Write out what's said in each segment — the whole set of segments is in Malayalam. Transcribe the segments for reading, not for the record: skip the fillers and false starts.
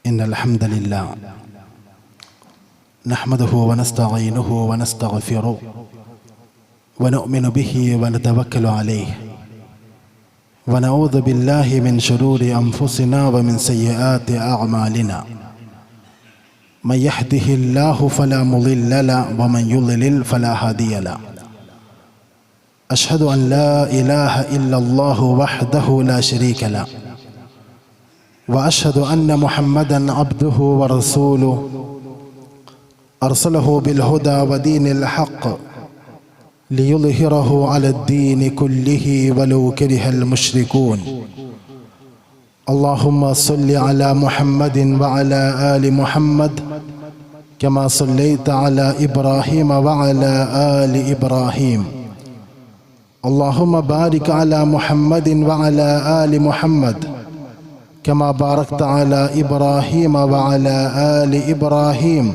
إن الحمد لله نحمده ونستعينه ونستغفره ونؤمن به ونتوكل عليه ونعوذ بالله من شرور أنفسنا ومن سيئات أعمالنا من يهده الله فلا مضل له ومن يضلل فلا هادي له أشهد أن لا إله إلا الله وحده لا شريك له وأشهد أن محمدًا عبده ورسوله أرسله بالهدى ودين الحق ليظهره على الدين كله ولو كره المشركون اللهم صل على محمد وعلى آل محمد كما صليت على إبراهيم وعلى آل إبراهيم اللهم بارك على محمد وعلى آل محمد كما باركت على إبراهيم وعلى آل إبراهيم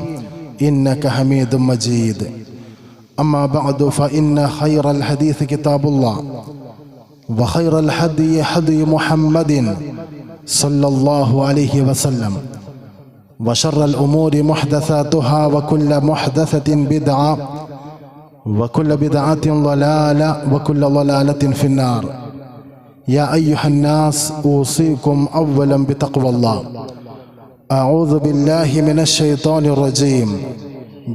إنك حميد مجيد أما بعد فإن خير الحديث كتاب الله وخير الهدي هدي محمد صلى الله عليه وسلم وشر الأمور محدثاتها وكل محدثة بدعة وكل بدعة ضلالة وكل ضلالة في النار يا أيها الناس أوصيكم أولا بتقوى الله أعوذ بالله من الشيطان الرجيم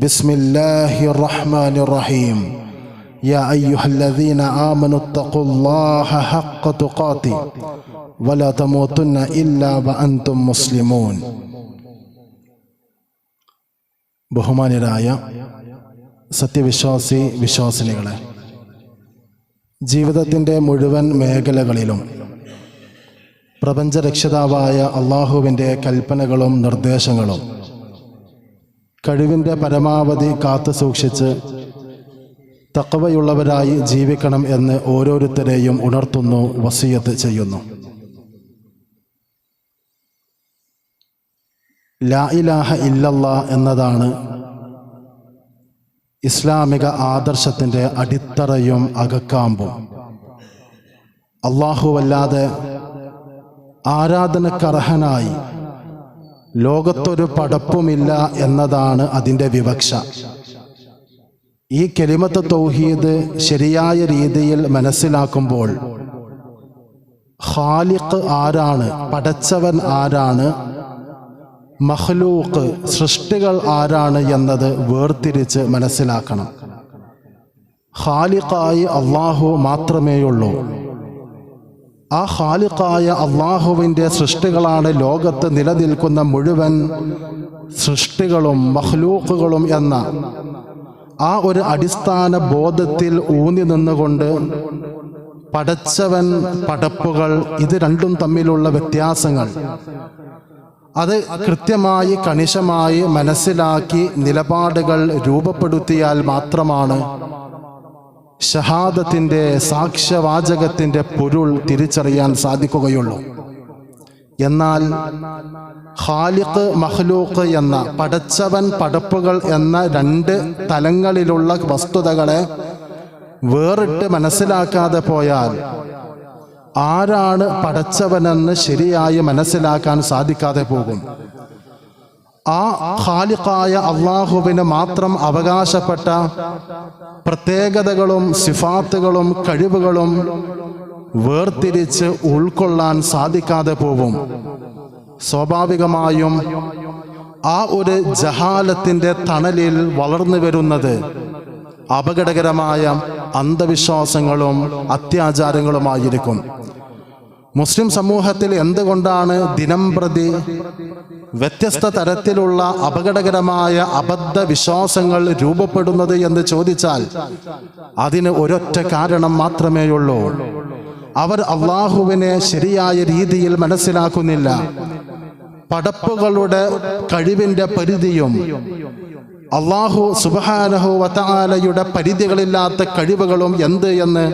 بسم الله الرحمن الرحيم يا أيها الذين آمنوا اتقوا الله حق تقاته ولا تموتن إلا وأنتم مسلمون ബഹുമാന്യരായ സത്യവിശ്വാസി വിശ്വാസിനികളെ, ജീവിതത്തിൻ്റെ മുഴുവൻ മേഖലകളിലും പ്രപഞ്ചരക്ഷിതാവായ അള്ളാഹുവിൻ്റെ കൽപ്പനകളും നിർദ്ദേശങ്ങളും കഴിവിൻ്റെ പരമാവധി കാത്തു സൂക്ഷിച്ച് തഖ്വയുള്ളവരായി ജീവിക്കണം എന്ന് ഓരോരുത്തരെയും ഉണർത്തുന്നു, വസിയത്ത് ചെയ്യുന്നു. ലാ ഇലാഹ ഇല്ലല്ലാഹ് എന്നതാണ് ഇസ്ലാമിക ആദർശത്തിൻ്റെ അടിത്തറയും അകക്കാമ്പും. അല്ലാഹുവല്ലാതെ ആരാധനക്കർഹനായി ലോകത്തൊരു പടപ്പുമില്ല എന്നതാണ് അതിൻ്റെ വിവക്ഷ. ഈ കലിമത്ത് തൗഹീദ് ശരിയായ രീതിയിൽ മനസ്സിലാക്കുമ്പോൾ ഖാലിഖ് ആരാണ്, പടച്ചവൻ ആരാണ്, മഖ്ലൂഖ് സൃഷ്ടികൾ ആരാണ് എന്നത് വേർതിരിച്ച് മനസ്സിലാക്കണം. ഖാലിഖായി അള്ളാഹു മാത്രമേയുള്ളൂ. ആ ഖാലിഖായ അള്ളാഹുവിൻ്റെ സൃഷ്ടികളാണ് ലോകത്ത് നിലനിൽക്കുന്ന മുഴുവൻ സൃഷ്ടികളും മഖ്ലൂഖുകളും എന്ന ആ ഒരു അടിസ്ഥാന ബോധത്തിൽ ഊന്നി നിന്നുകൊണ്ട് പടച്ചവൻ, പടപ്പുകൾ, ഇത് രണ്ടും തമ്മിലുള്ള വ്യത്യാസങ്ങൾ അത് കൃത്യമായി കണിശമായി മനസ്സിലാക്കി നിലപാടുകൾ രൂപപ്പെടുത്തിയാൽ മാത്രമാണ് ഷഹാദത്തിൻ്റെ സാക്ഷ്യവാചകത്തിൻ്റെ പൊരുൾ തിരിച്ചറിയാൻ സാധിക്കുകയുള്ളൂ. എന്നാൽ ഖാലിഖ്, മഖ്ലൂഖ് എന്ന പടച്ചവൻ, പടപ്പുകൾ എന്ന രണ്ട് തലങ്ങളിലുള്ള വസ്തുതകളെ വേറിട്ട് മനസ്സിലാക്കാതെ പോയാൽ ആരാണ് പടച്ചവനെന്ന് ശരിയായി മനസ്സിലാക്കാൻ സാധിക്കാതെ പോകും. ആ ഖാലിഖായ അള്ളാഹുവിന് മാത്രം അവകാശപ്പെട്ട പ്രത്യേകതകളും സിഫാത്തുകളും കഴിവുകളും വേർതിരിച്ച് ഉൾക്കൊള്ളാൻ സാധിക്കാതെ പോകും. സ്വാഭാവികമായും ആ ഒരു ജഹാലത്തിൻ്റെ തണലിൽ വളർന്നു വരുന്നത് അപകടകരമായ അന്ധവിശ്വാസങ്ങളും അത്യാചാരങ്ങളുമായിരിക്കും. മുസ്ലിം സമൂഹത്തിൽ എന്തുകൊണ്ടാണ് ദിനംപ്രതി വ്യത്യസ്ത തരത്തിലുള്ള അപകടകരമായ അബദ്ധ വിശ്വാസങ്ങൾ രൂപപ്പെടുന്നത് എന്ന് ചോദിച്ചാൽ അതിന് ഒരൊറ്റ കാരണം മാത്രമേയുള്ളൂ. അവർ അള്ളാഹുവിനെ ശരിയായ രീതിയിൽ മനസ്സിലാക്കുന്നില്ല. പടപ്പുകളുടെ കഴിവിൻ്റെ പരിധിയും അള്ളാഹു സുബ്ഹാനഹു വ തആലയുടെ പരിധികളില്ലാത്ത കഴിവുകളും എന്ത് എന്ന്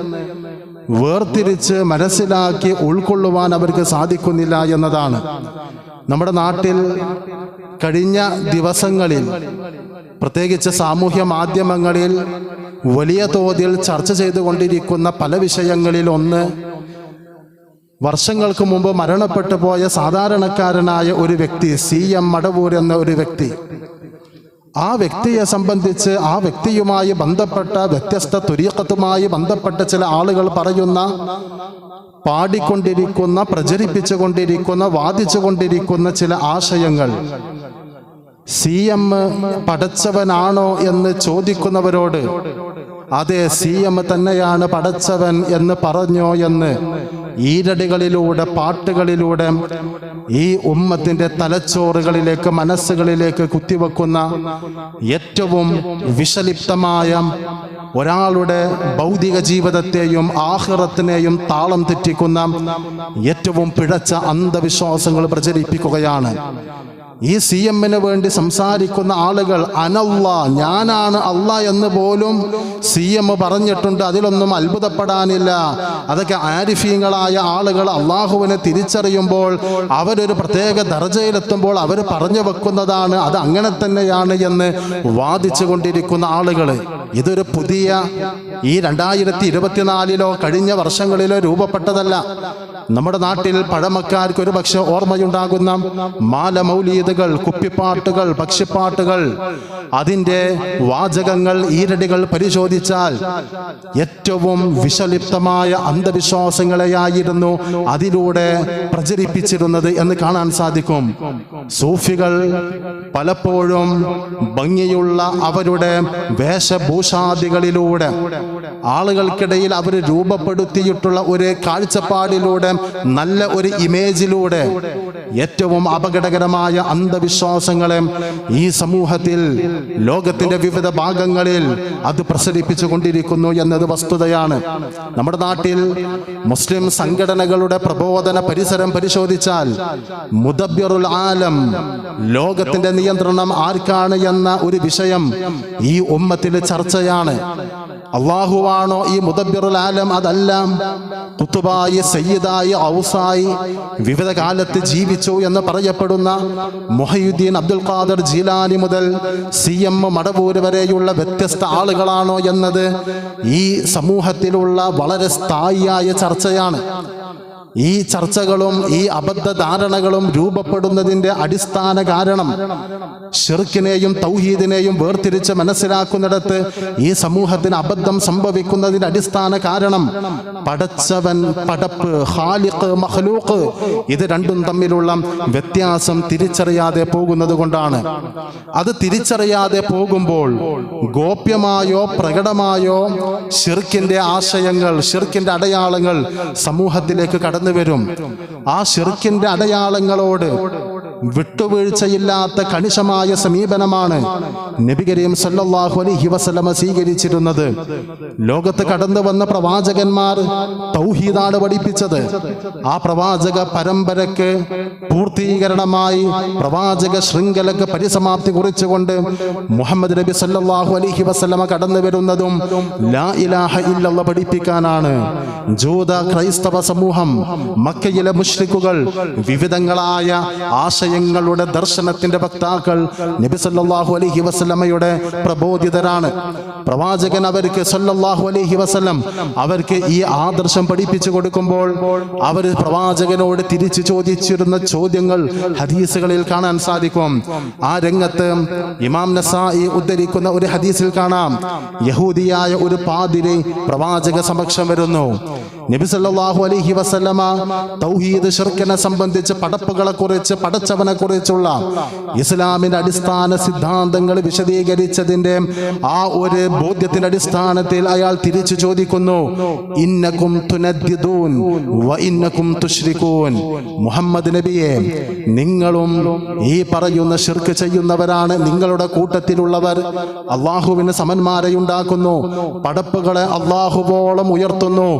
വേർതിരിച്ച് മനസ്സിലാക്കി ഉൾക്കൊള്ളുവാൻ അവർക്ക് സാധിക്കുന്നില്ല എന്നതാണ്. നമ്മുടെ നാട്ടിൽ കഴിഞ്ഞ ദിവസങ്ങളിൽ പ്രത്യേകിച്ച് സാമൂഹ്യ മാധ്യമങ്ങളിൽ വലിയ തോതിൽ ചർച്ച ചെയ്തുകൊണ്ടിരിക്കുന്ന പല വിഷയങ്ങളിൽ ഒന്ന് വർഷങ്ങൾക്ക് മുമ്പ് മരണപ്പെട്ടു പോയ സാധാരണക്കാരനായ ഒരു വ്യക്തി, CM മടവൂർ എന്ന ഒരു വ്യക്തി. ആ വ്യക്തിയെ സംബന്ധിച്ച് ആ വ്യക്തിയുമായി ബന്ധപ്പെട്ട വ്യത്യസ്ത തുരീഖത്തുമായി ബന്ധപ്പെട്ട ചില ആളുകൾ പറയുന്ന, പാടിക്കൊണ്ടിരിക്കുന്ന, പ്രചരിപ്പിച്ചുകൊണ്ടിരിക്കുന്ന, വാദിച്ചുകൊണ്ടിരിക്കുന്ന ചില ആശയങ്ങൾ CM പടച്ചവനാണോ എന്ന് ചോദിക്കുന്നവരോട് അതെ CM തന്നെയാണ് പടച്ചവൻ എന്ന് പറഞ്ഞോ എന്ന് ഈരടികളിലൂടെ, പാട്ടുകളിലൂടെ ഈ ഉമ്മത്തിന്റെ തലച്ചോറുകളിലേക്ക്, മനസ്സുകളിലേക്ക് കുത്തിവെക്കുന്ന ഏറ്റവും വിഷലിപ്തമായ, ഒരാളുടെ ഭൗതിക ജീവിതത്തെയും ആഖിറത്തിനെയും താളം തെറ്റിക്കുന്ന ഏറ്റവും പിഴച്ച അന്ധവിശ്വാസങ്ങൾ പ്രചരിപ്പിക്കുകയാണ്. ഈ CMന് വേണ്ടി സംസാരിക്കുന്ന ആളുകൾ അനല്ലാ, ഞാനാണ് അല്ലാ എന്ന് പോലും CM പറഞ്ഞിട്ടുണ്ട്. അതിലൊന്നും അത്ഭുതപ്പെടാനില്ല. അതൊക്കെ ആരിഫീങ്ങളായ ആളുകൾ അള്ളാഹുവിനെ തിരിച്ചറിയുമ്പോൾ, അവരൊരു പ്രത്യേക ദർജയിലെത്തുമ്പോൾ അവർ പറഞ്ഞു വെക്കുന്നതാണ്, അത് അങ്ങനെ തന്നെയാണ് എന്ന് വാദിച്ചു കൊണ്ടിരിക്കുന്ന ആളുകൾ. ഇതൊരു പുതിയ ഈ 2024 കഴിഞ്ഞ വർഷങ്ങളിലോ രൂപപ്പെട്ടതല്ല. നമ്മുടെ നാട്ടിൽ പഴമക്കാർക്ക് ഒരു പക്ഷെ ഓർമ്മയുണ്ടാകുന്ന മാല മൗലീദുകൾ, കുപ്പിപ്പാട്ടുകൾ, പക്ഷിപ്പാട്ടുകൾ, അതിൻ്റെ വാചകങ്ങൾ, ഈരടികൾ പരിശോധിച്ചാൽ ഏറ്റവും വിഷലിപ്തമായ അന്ധവിശ്വാസങ്ങളെയായിരുന്നു അതിലൂടെ പ്രചരിപ്പിച്ചിരുന്നത് എന്ന് കാണാൻ സാധിക്കും. സൂഫികൾ പലപ്പോഴും ഭംഗിയുള്ള അവരുടെ വേഷഭൂഷാദികളിലൂടെ ആളുകൾക്കിടയിൽ അവർ രൂപപ്പെടുത്തിയിട്ടുള്ള ഒരു കാഴ്ചപ്പാടിലൂടെ, നല്ല ഒരു ഇമേജിലൂടെ ഏറ്റവും അപകടകരമായ അന്ധവിശ്വാസങ്ങളെ ഈ സമൂഹത്തിൽ, ലോകത്തിന്റെ വിവിധ ഭാഗങ്ങളിൽ അത് പ്രസരിപ്പിച്ചു കൊണ്ടിരിക്കുന്നു എന്നത് വസ്തുതയാണ്. നമ്മുടെ നാട്ടിൽ മുസ്ലിം സംഘടനകളുടെ പ്രബോധന പരിസരം പരിശോധിച്ചാൽ മുദബ്ബിറുൽ ആലം, ലോകത്തിന്റെ നിയന്ത്രണം ആർക്കാണ് എന്ന ഒരു വിഷയം ഈ ഉമ്മത്തിൽ ചർച്ചയാണ്. അള്ളാഹുവാണോ ഈ മുദബ്ബിറുൽ ആലം? അതല്ല. കുത്തുബായി, സയ്യിദായി, ഔസായി വിവിധ കാലത്ത് ജീവിച്ചു എന്ന് പറയപ്പെടുന്ന മുഹയ്യിദ്ദീൻ അബ്ദുൽ ഖാദിർ ജീലാനി മുതൽ CM മടവൂർ വരെയുള്ള വ്യത്യസ്ത ആളുകളാണോ എന്നത് ഈ സമൂഹത്തിലുള്ള വളരെ സ്ഥായിയായ ചർച്ചയാണ്. ഈ ചർച്ചകളും ഈ അബദ്ധധാരണകളും രൂപപ്പെടുന്നതിൻ്റെ അടിസ്ഥാന കാരണം, ശിർക്കിനെയും തൗഹീദിനെയും വേർതിരിച്ച് മനസ്സിലാക്കുന്നിടത്ത് ഈ സമൂഹത്തിന് അബദ്ധം സംഭവിക്കുന്നതിൻ്റെ അടിസ്ഥാന കാരണം പടച്ചവൻ, പടപ്പ്, ഖാലിഖ്, മഖ്ലൂഖ്, ഇത് രണ്ടും തമ്മിലുള്ള വ്യത്യാസം തിരിച്ചറിയാതെ പോകുന്നത് കൊണ്ടാണ്. അത് തിരിച്ചറിയാതെ പോകുമ്പോൾ ഗോപ്യമായോ പ്രകടമായോ ശിർക്കിന്റെ ആശയങ്ങൾ, ശിർക്കിന്റെ അടയാളങ്ങൾ സമൂഹത്തിലേക്ക് കടന്നു വരും. ആ ശിർക്കിന്റെ അടയാളങ്ങളോട് വിട്ടുവീഴ്ചയില്ലാത്ത കണിശമായ സമീപനമാണ് നബി കരീം സല്ലല്ലാഹു അലൈഹി വസല്ലമ സ്വീകരിച്ചിരുന്നത്. ലോകത്ത് കടന്നു വന്ന പ്രവാചകന്മാർ തൗഹീദാണ് പഠിപ്പിച്ചത്. ആ പ്രവാചക പരമ്പരക്ക് പൂർത്തീകരണമായി, പ്രവാചക ശൃംഖലക്ക് പരിസമാപ്തി കുറിച്ചുകൊണ്ട് മുഹമ്മദ് നബി സല്ലല്ലാഹു അലൈഹി വസല്ലമ കടന്നു വരുന്നതും ലാ ഇലാഹ ഇല്ലല്ലാഹ് പഠിപ്പിക്കാനാണ്. ജൂത ക്രൈസ്തവ സമൂഹം, മക്കയിലെ മുശ്രിക്കുകൾ, വിവിധങ്ങളായ ആശയങ്ങളുടെ ദർശനത്തിന്റെ വക്താക്കൾ നബി സല്ലല്ലാഹു അലൈഹി വസല്ലമയുടെ പ്രബോധിതരാണ്. പ്രവാചകൻ അവർക്ക് സല്ലല്ലാഹു അലൈഹി വസല്ലം അവർക്ക് ഈ ആദർശം പഠിപ്പിച്ചു കൊടുക്കുമ്പോൾ അവർ പ്രവാചകനോട് തിരിച്ചു ചോദിച്ചിരുന്ന ചോദ്യങ്ങൾ ഹദീസുകളിൽ കാണാൻ സാധിക്കും. ആ രംഗത്ത് ഇമാം നസായി ഉദ്ധരിക്കുന്ന ഒരു ഹദീസിൽ കാണാം, യഹൂദിയായ ഒരു പാതിരി പ്രവാചക സമക്ഷം വരുന്നു. നബി സല്ലല്ലാഹു അലൈഹി വസല്ലമ തൗഹീദ്, ശിർക്കിനെ സംബന്ധിച്ച്, പടപ്പുകളെ കുറിച്ച്, പടച്ചവനെ കുറിച്ചുള്ള ഇസ്ലാമിന്റെ അടിസ്ഥാന സിദ്ധാന്തങ്ങൾ വിശദീകരിച്ചതിന്റെ ആ ഒരു ബോധ്യത്തിന്റെ അടിസ്ഥാനത്തിൽ അയാൾ തിരിച്ചു ചോദിക്കുന്നു, ഇന്നകും തുനദ്ദിദൂൻ വ ഇന്നകും തുശ്രികൂൻ. മുഹമ്മദ് നബിയെ, നിങ്ങളും ഈ പറയുന്ന ശിർക്ക് ചെയ്യുന്നവരാണ്. നിങ്ങളുടെ കൂട്ടത്തിലുള്ളവർ അള്ളാഹുവിന് സമന്മാരെ ഉണ്ടാക്കുന്നു, പടപ്പുകളെ അള്ളാഹുവോളം ഉയർത്തുന്നു,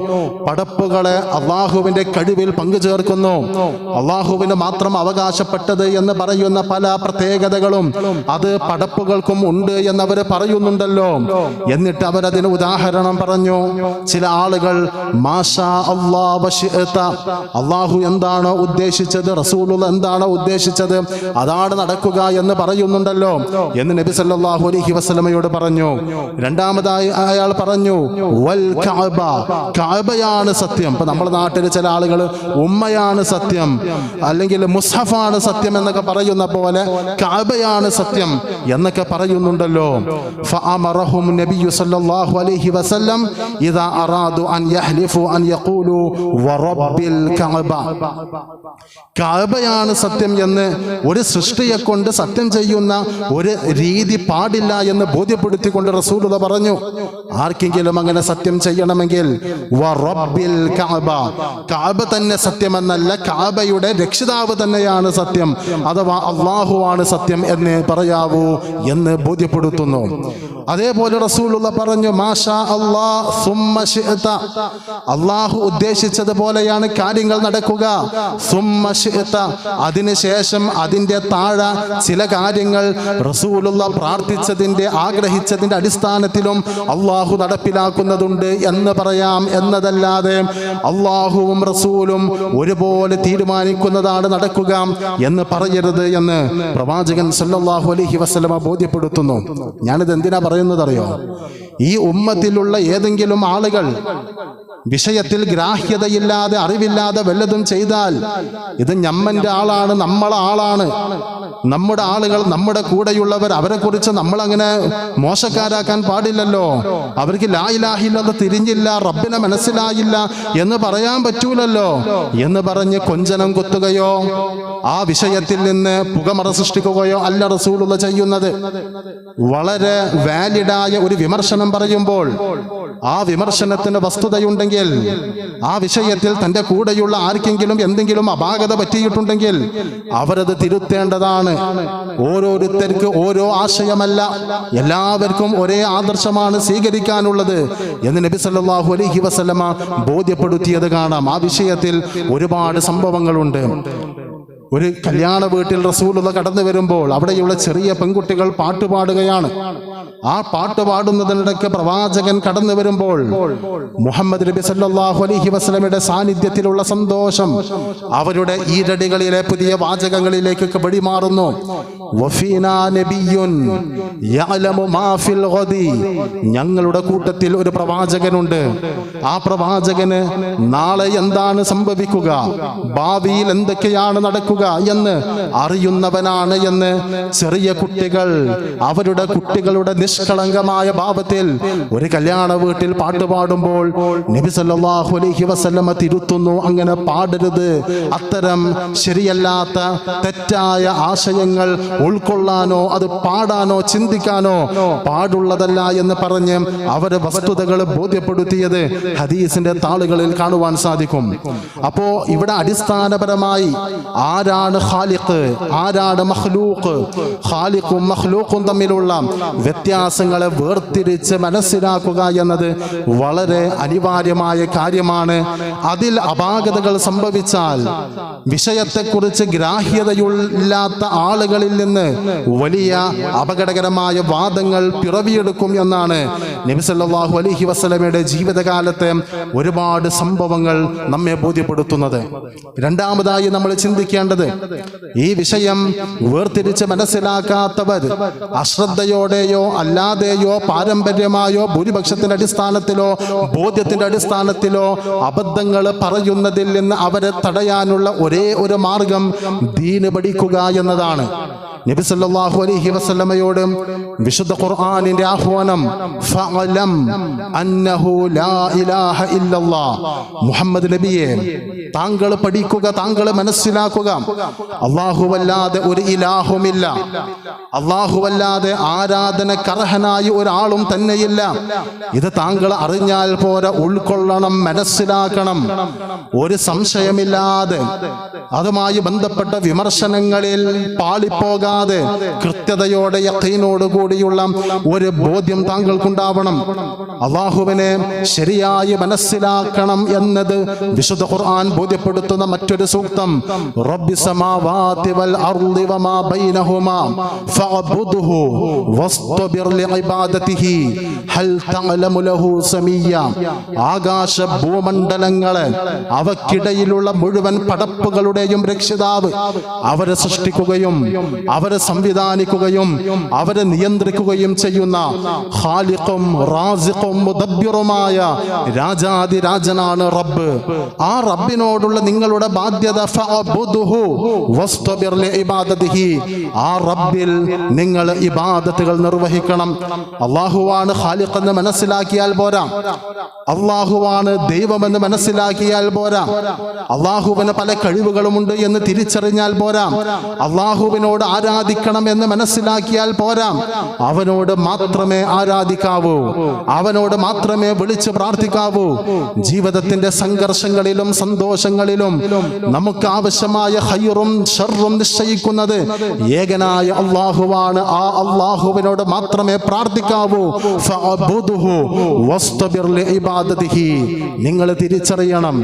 പടപ്പുകളെ അള്ളാഹുവിന്റെ കഴിവിൽ പങ്കുചേർക്കുന്നു, അള്ളാഹുവിന് മാത്രം അവകാശപ്പെട്ട ബന്ധപ്പെട്ടത് എന്ന് പറയുന്ന പല പ്രത്യേകതകളും അത് പടപ്പുകൾക്കും ഉണ്ട് എന്നവർ പറയുന്നുണ്ടല്ലോ. എന്നിട്ട് അവരതിന് ഉദാഹരണം പറഞ്ഞു. ചില ആളുകൾ മാഷാ അല്ലാഹ് വശിഅത, അള്ളാഹു എന്താണോ ഉദ്ദേശിച്ചത്, റസൂലുള്ള എന്താണോ ഉദ്ദേശിച്ചത് അതാണ് നടക്കുക എന്ന് പറയുന്നുണ്ടല്ലോ എന്ന് നബി സല്ലല്ലാഹു അലൈഹി വസല്ലമയോട് പറഞ്ഞു. രണ്ടാമതായി അയാൾ പറഞ്ഞു വൽ കഅബ, കഅബയാണ് സത്യം. ഇപ്പൊ നമ്മുടെ നാട്ടിൽ ചില ആളുകൾ ഉമ്മയാണ് സത്യം, അല്ലെങ്കിൽ മുസ്ഹഫാണ് സത്യം എന്നൊക്കെ പറയുന്ന പോലെ കഅബയാണ് സത്യം എന്നൊക്കെ പറയുന്നുണ്ടല്ലോ. ഫഅമറഹും നബിയു സല്ലല്ലാഹു അലൈഹി വസല്ലം ഇദാ അറാദു അൻ യഹ്ലിഫു അൻ യഖൂലു വറബ്ബിൽ കഅബ, കഅബയാണ് സത്യം എന്ന് ഒരു സൃഷ്ടിയെ കൊണ്ട് സത്യം ചെയ്യുന്ന ഒരു രീതി പാടില്ല എന്ന് ബോധ്യപ്പെടുത്തിക്കൊണ്ട് റസൂലുള്ളാഹി പറഞ്ഞു, ആർക്കെങ്കിലും അങ്ങനെ സത്യം ചെയ്യണമെങ്കിൽ വറബ്ബിൽ കഅബ, കഅബ തന്നെ സത്യമെന്നല്ല, കഅബയുടെ രക്ഷിതാവ് തന്നെയാണ് സത്യം, അഥവാ അള്ളാഹുവാണ് സത്യം എന്ന് പറയാവൂ എന്ന് ബോധ്യപ്പെടുത്തുന്നു. അതേപോലെ റസൂലുള്ളാഹി പറഞ്ഞു മാഷാ അല്ലാഹ് സുമ്മ ശിഅത, അള്ളാഹു ഉദ്ദേശിച്ചതുപോലെയാണ് കാര്യങ്ങൾ നടക്കുക. സുമ്മ ശിഅത, അതിനുശേഷം അതിൻ്റെ താഴെ ചില കാര്യങ്ങൾ റസൂലുള്ളാഹി പ്രാർത്ഥിച്ചതിൻ്റെ ആഗ്രഹിച്ചതിൻ്റെ അടിസ്ഥാനത്തിലും അള്ളാഹു നടപ്പിലാക്കുന്നതുണ്ട് എന്ന് പറയാം എന്നതല്ലാതെ അള്ളാഹുവും റസൂലും ഒരുപോലെ തീരുമാനിക്കുന്നതാണ് നടക്കുക എന്ന് പറയരുത് എന്ന് പ്രവാചകൻ സല്ലല്ലാഹു അലൈഹി വസല്ലമ ബോധ്യപ്പെടുത്തുന്നു. ഞാനിത് എന്തിനാ പറയുന്നത് അറിയോ? ഈ ഉമ്മത്തിലുള്ള ഏതെങ്കിലും ആളുകൾ വിഷയത്തിൽ ഗ്രാഹ്യതയില്ലാതെ അറിവില്ലാതെ വല്ലതും ചെയ്താൽ ഇത് ഞമ്മന്റെ ആളാണ്, നമ്മളെ ആളാണ്, നമ്മുടെ ആളുകൾ, നമ്മുടെ കൂടെയുള്ളവർ, അവരെ കുറിച്ച് നമ്മൾ അങ്ങനെ മോശക്കാരാക്കാൻ പാടില്ലല്ലോ. അവർക്ക് ലാ ഇലാഹ ഇല്ലല്ലാഹ് തിരിഞ്ഞില്ല, റബ്ബിനെ മനസ്സിലായില്ല എന്ന് പറയാൻ പറ്റൂലല്ലോ എന്ന് പറഞ്ഞ് കൊഞ്ചനം കുത്തുകയോ ആ വിഷയത്തിൽ നിന്ന് പുകമറ സൃഷ്ടിക്കുകയോ അല്ല റസൂലുള്ളാഹി ചെയ്യുന്നത്. വളരെ വാലിഡായ ഒരു വിമർശനം പറയുമ്പോൾ ആ വിമർശനത്തിന് വസ്തുതയുണ്ടെങ്കിൽ, ആ വിഷയത്തിൽ തന്റെ കൂടെയുള്ള ആർക്കെങ്കിലും എന്തെങ്കിലും അപാകത പറ്റിയിട്ടുണ്ടെങ്കിൽ അവരത് തിരുത്തേണ്ടതാണ്. ഓരോരുത്തർക്ക് ഓരോ ആശയമല്ല, എല്ലാവർക്കും ഒരേ ആദർശമാണ് സ്വീകരിക്കാനുള്ളത് എന്ന് നബി സല്ലല്ലാഹു അലൈഹി വസല്ലമ ബോധ്യപ്പെടുത്തിയത് കാണാം. ആ വിഷയത്തിൽ ഒരുപാട് സംഭവങ്ങളുണ്ട്. ഒരു കല്യാണ വീട്ടിൽ റസൂലുള്ളാഹി കടന്നു വരുമ്പോൾ അവിടെയുള്ള ചെറിയ പെൺകുട്ടികൾ പാട്ടുപാടുകയാണ്. ആ പാട്ട് പാടുന്നതിനിടയ്ക്ക് പ്രവാചകൻ കടന്നു വരുമ്പോൾ മുഹമ്മദ് നബി സല്ലല്ലാഹു അലൈഹി വസല്ലമയുടെ സാന്നിധ്യത്തിലുള്ള സന്തോഷം അവരുടെ ഈരടികളിലെ പുതിയ വാചകങ്ങളിലേക്ക് വെടിമാറുന്നു. വഫീനാ നബിയ്യുൻ യഅലമു മാ ഫിൽ ഗദി, ഞങ്ങളുടെ കൂട്ടത്തിൽ ഒരു പ്രവാചകനുണ്ട്. ആ പ്രവാചകന് നാളെ എന്താണ് സംഭവിക്കുക, ഭാവിയിൽ എന്തൊക്കെയാണ് നടക്കുക എന്ന് അറിയുന്നവനാണ് എന്ന് ചെറിയ കുട്ടികൾ അവരുടെ കുട്ടികളുടെ നിഷ്കളങ്കമായ ഭാവത്തിൽ ഒരു കല്യാണ വീട്ടിൽ പാട്ടുപാടുമ്പോൾ നബി സല്ലല്ലാഹു അലൈഹി വസല്ലമ തിരുത്തുന്നു, അങ്ങനെ പാടരുത്, അത്തരം ശരിയല്ലാത്ത തെറ്റായ ആശയങ്ങൾ ഉൾക്കൊള്ളാനോ അത് പാടാനോ ചിന്തിക്കാനോ പാടുള്ളതല്ല എന്ന് പറഞ്ഞ് അവരെ വസ്തുതകൾ ബോധ്യപ്പെടുത്തിയത് ഹദീസിന്റെ താളുകളിൽ കാണുവാൻ സാധിക്കും. അപ്പോ ഇവിടെ അടിസ്ഥാനപരമായി ആരാണ് ഖാലിഖ്, ആരാണ് മഖ്ലൂഖ്, ഖാലിഖും മഖ്ലൂഖും തമ്മിലുള്ള വ്യത്യാസങ്ങളെ വേർതിരിച്ച് മനസ്സിലാക്കുക എന്നത് വളരെ അനിവാര്യമായ കാര്യമാണ്. അതിൽ അപാകതകൾ സംഭവിച്ചാൽ വിഷയത്തെക്കുറിച്ച് ഗ്രാഹ്യതയില്ലാത്ത ആളുകളിൽ നിന്ന് വലിയ അപകടകരമായ വാദങ്ങൾ പിറവിയെടുക്കും എന്നാണ് നബി സല്ലല്ലാഹു അലൈഹി വസല്ലമയുടെ ജീവിതകാലത്തെ ഒരുപാട് സംഭവങ്ങൾ നമ്മെ ബോധ്യപ്പെടുത്തുന്നത്. രണ്ടാമതായി നമ്മൾ ചിന്തിക്കേണ്ടത്, ഈ വിഷയം വേർതിരിച്ച് മനസ്സിലാക്കാത്തവർ അശ്രദ്ധയോടെയോ അല്ലാതെയോ പാരമ്പര്യമായോ ഭൂരിപക്ഷത്തിന്റെ അടിസ്ഥാനത്തിലോ ബോധ്യത്തിന്റെ അടിസ്ഥാനത്തിലോ അബദ്ധങ്ങൾ പറയുന്നതിൽ നിന്ന് അവരെ തടയാനുള്ള ഒരേ ഒരു മാർഗം ദീന് പഠിക്കുക എന്നതാണ്. നബി സല്ലല്ലാഹു അലൈഹി വസല്ലമയോട് വിശുദ്ധ ഖുർആനിന്റെ ആഹ്വാനം ഫഅലം അന്നഹു ലാ ഇലാഹ ഇല്ലല്ലാഹ്, മുഹമ്മദ് നബിയെ താങ്കൾ പഠിക്കുക, താങ്കൾ മനസ്സിലാക്കുക, അല്ലാഹുവല്ലാതെ ഒരു ഇലാഹുമില്ല, അല്ലാഹുവല്ലാതെ ആരാധനക്കർഹനായി ഒരാളും തന്നെയില്ല. ഇത് താങ്കൾ അറിഞ്ഞാൽ പോരാ, ഉൾക്കൊള്ളണം, മനസ്സിലാക്കണം. ഒരു സംശയമില്ലാതെ അതുമായി ബന്ധപ്പെട്ട വിമർശനങ്ങളിൽ പാളിപ്പോകാൻ കൂടാതെ കൃത്യതയോടെ യഖീനോട് കൂടിയുള്ള ഒരു ബോധ്യം താങ്കൾക്കുണ്ടാവണം. അള്ളാഹുവിനെ ശരിയായി മനസ്സിലാക്കണം എന്നത് വിശുദ്ധ ഖുർആൻ ബോധ്യപ്പെടുത്തുന്ന മറ്റൊരു സൂക്തം റബ്ബിസ് സമാവാതി വൽ അർളി വമാ ബൈനഹുമാ ഫഅബ്ദുഹു വസ്തബിർ ലിഇബാദതിഹി ഹൽ തഅലമു ലഹു സമീയ. ആകാശ ഭൂമണ്ഡലങ്ങളെ അവക്കിടയിലുള്ള മുഴുവൻ പടപ്പുകളുടെയും രക്ഷിതാവ്, അവരെ സൃഷ്ടിക്കുകയും അവരെ സംവിധാനിക്കുകയും അവരെ നിയന്ത്രിക്കുകയും ചെയ്യുന്ന ഖാലിഖും റാസിഖും മുദബ്ബിറുമായ രാജാതിരാജനാണ് റബ്ബ്. ആ റബ്ബിനോടുള്ള നിങ്ങളുടെ ബാധ്യത ഫഅബ്ദുഹു വസ്തബിർ ലിഇബാദതിഹി, ആ റബ്ബിൽ നിങ്ങൾ ഇബാദത്തുകൾ നിർവഹിക്കണം. അല്ലാഹുവാണ് ഖാലിഖ് എന്ന് മനസ്സിലാക്കിയാൽ പോരാ, അല്ലാഹുവാണ് ദൈവമെന്ന് മനസ്സിലാക്കിയാൽ പോരാ, അല്ലാഹുവിന് പല കഴിവുകളുമുണ്ട് എന്ന് തിരിച്ചറിഞ്ഞാൽ പോരാ, അല്ലാഹുവിനോട് ആരാധിക്കണം എന്ന് മനസ്സിലാക്കിയാൽ പോരാ. അവനോട് മാത്രമേ ആരാധിക്കാവൂ, അവനോട് മാത്രമേ വിളിച്ച് പ്രാർത്ഥിക്കാവൂ. ജീവിതത്തിന്റെ സംഘർഷങ്ങളിലും സന്തോഷങ്ങളിലും നമുക്ക് ആവശ്യമായ ഖൈറും ശർറും നിശ്ചയിക്കുന്നത് ഏകനായ അല്ലാഹുവാണ്. ആ അല്ലാഹുവിനോട് മാത്രമേ പ്രാർത്ഥിക്കാവൂ. ഫഅബ്ദുഹു വസ്തബിർ ലിഇബാദതിഹി. നിങ്ങൾ തിരിച്ചറിയണം,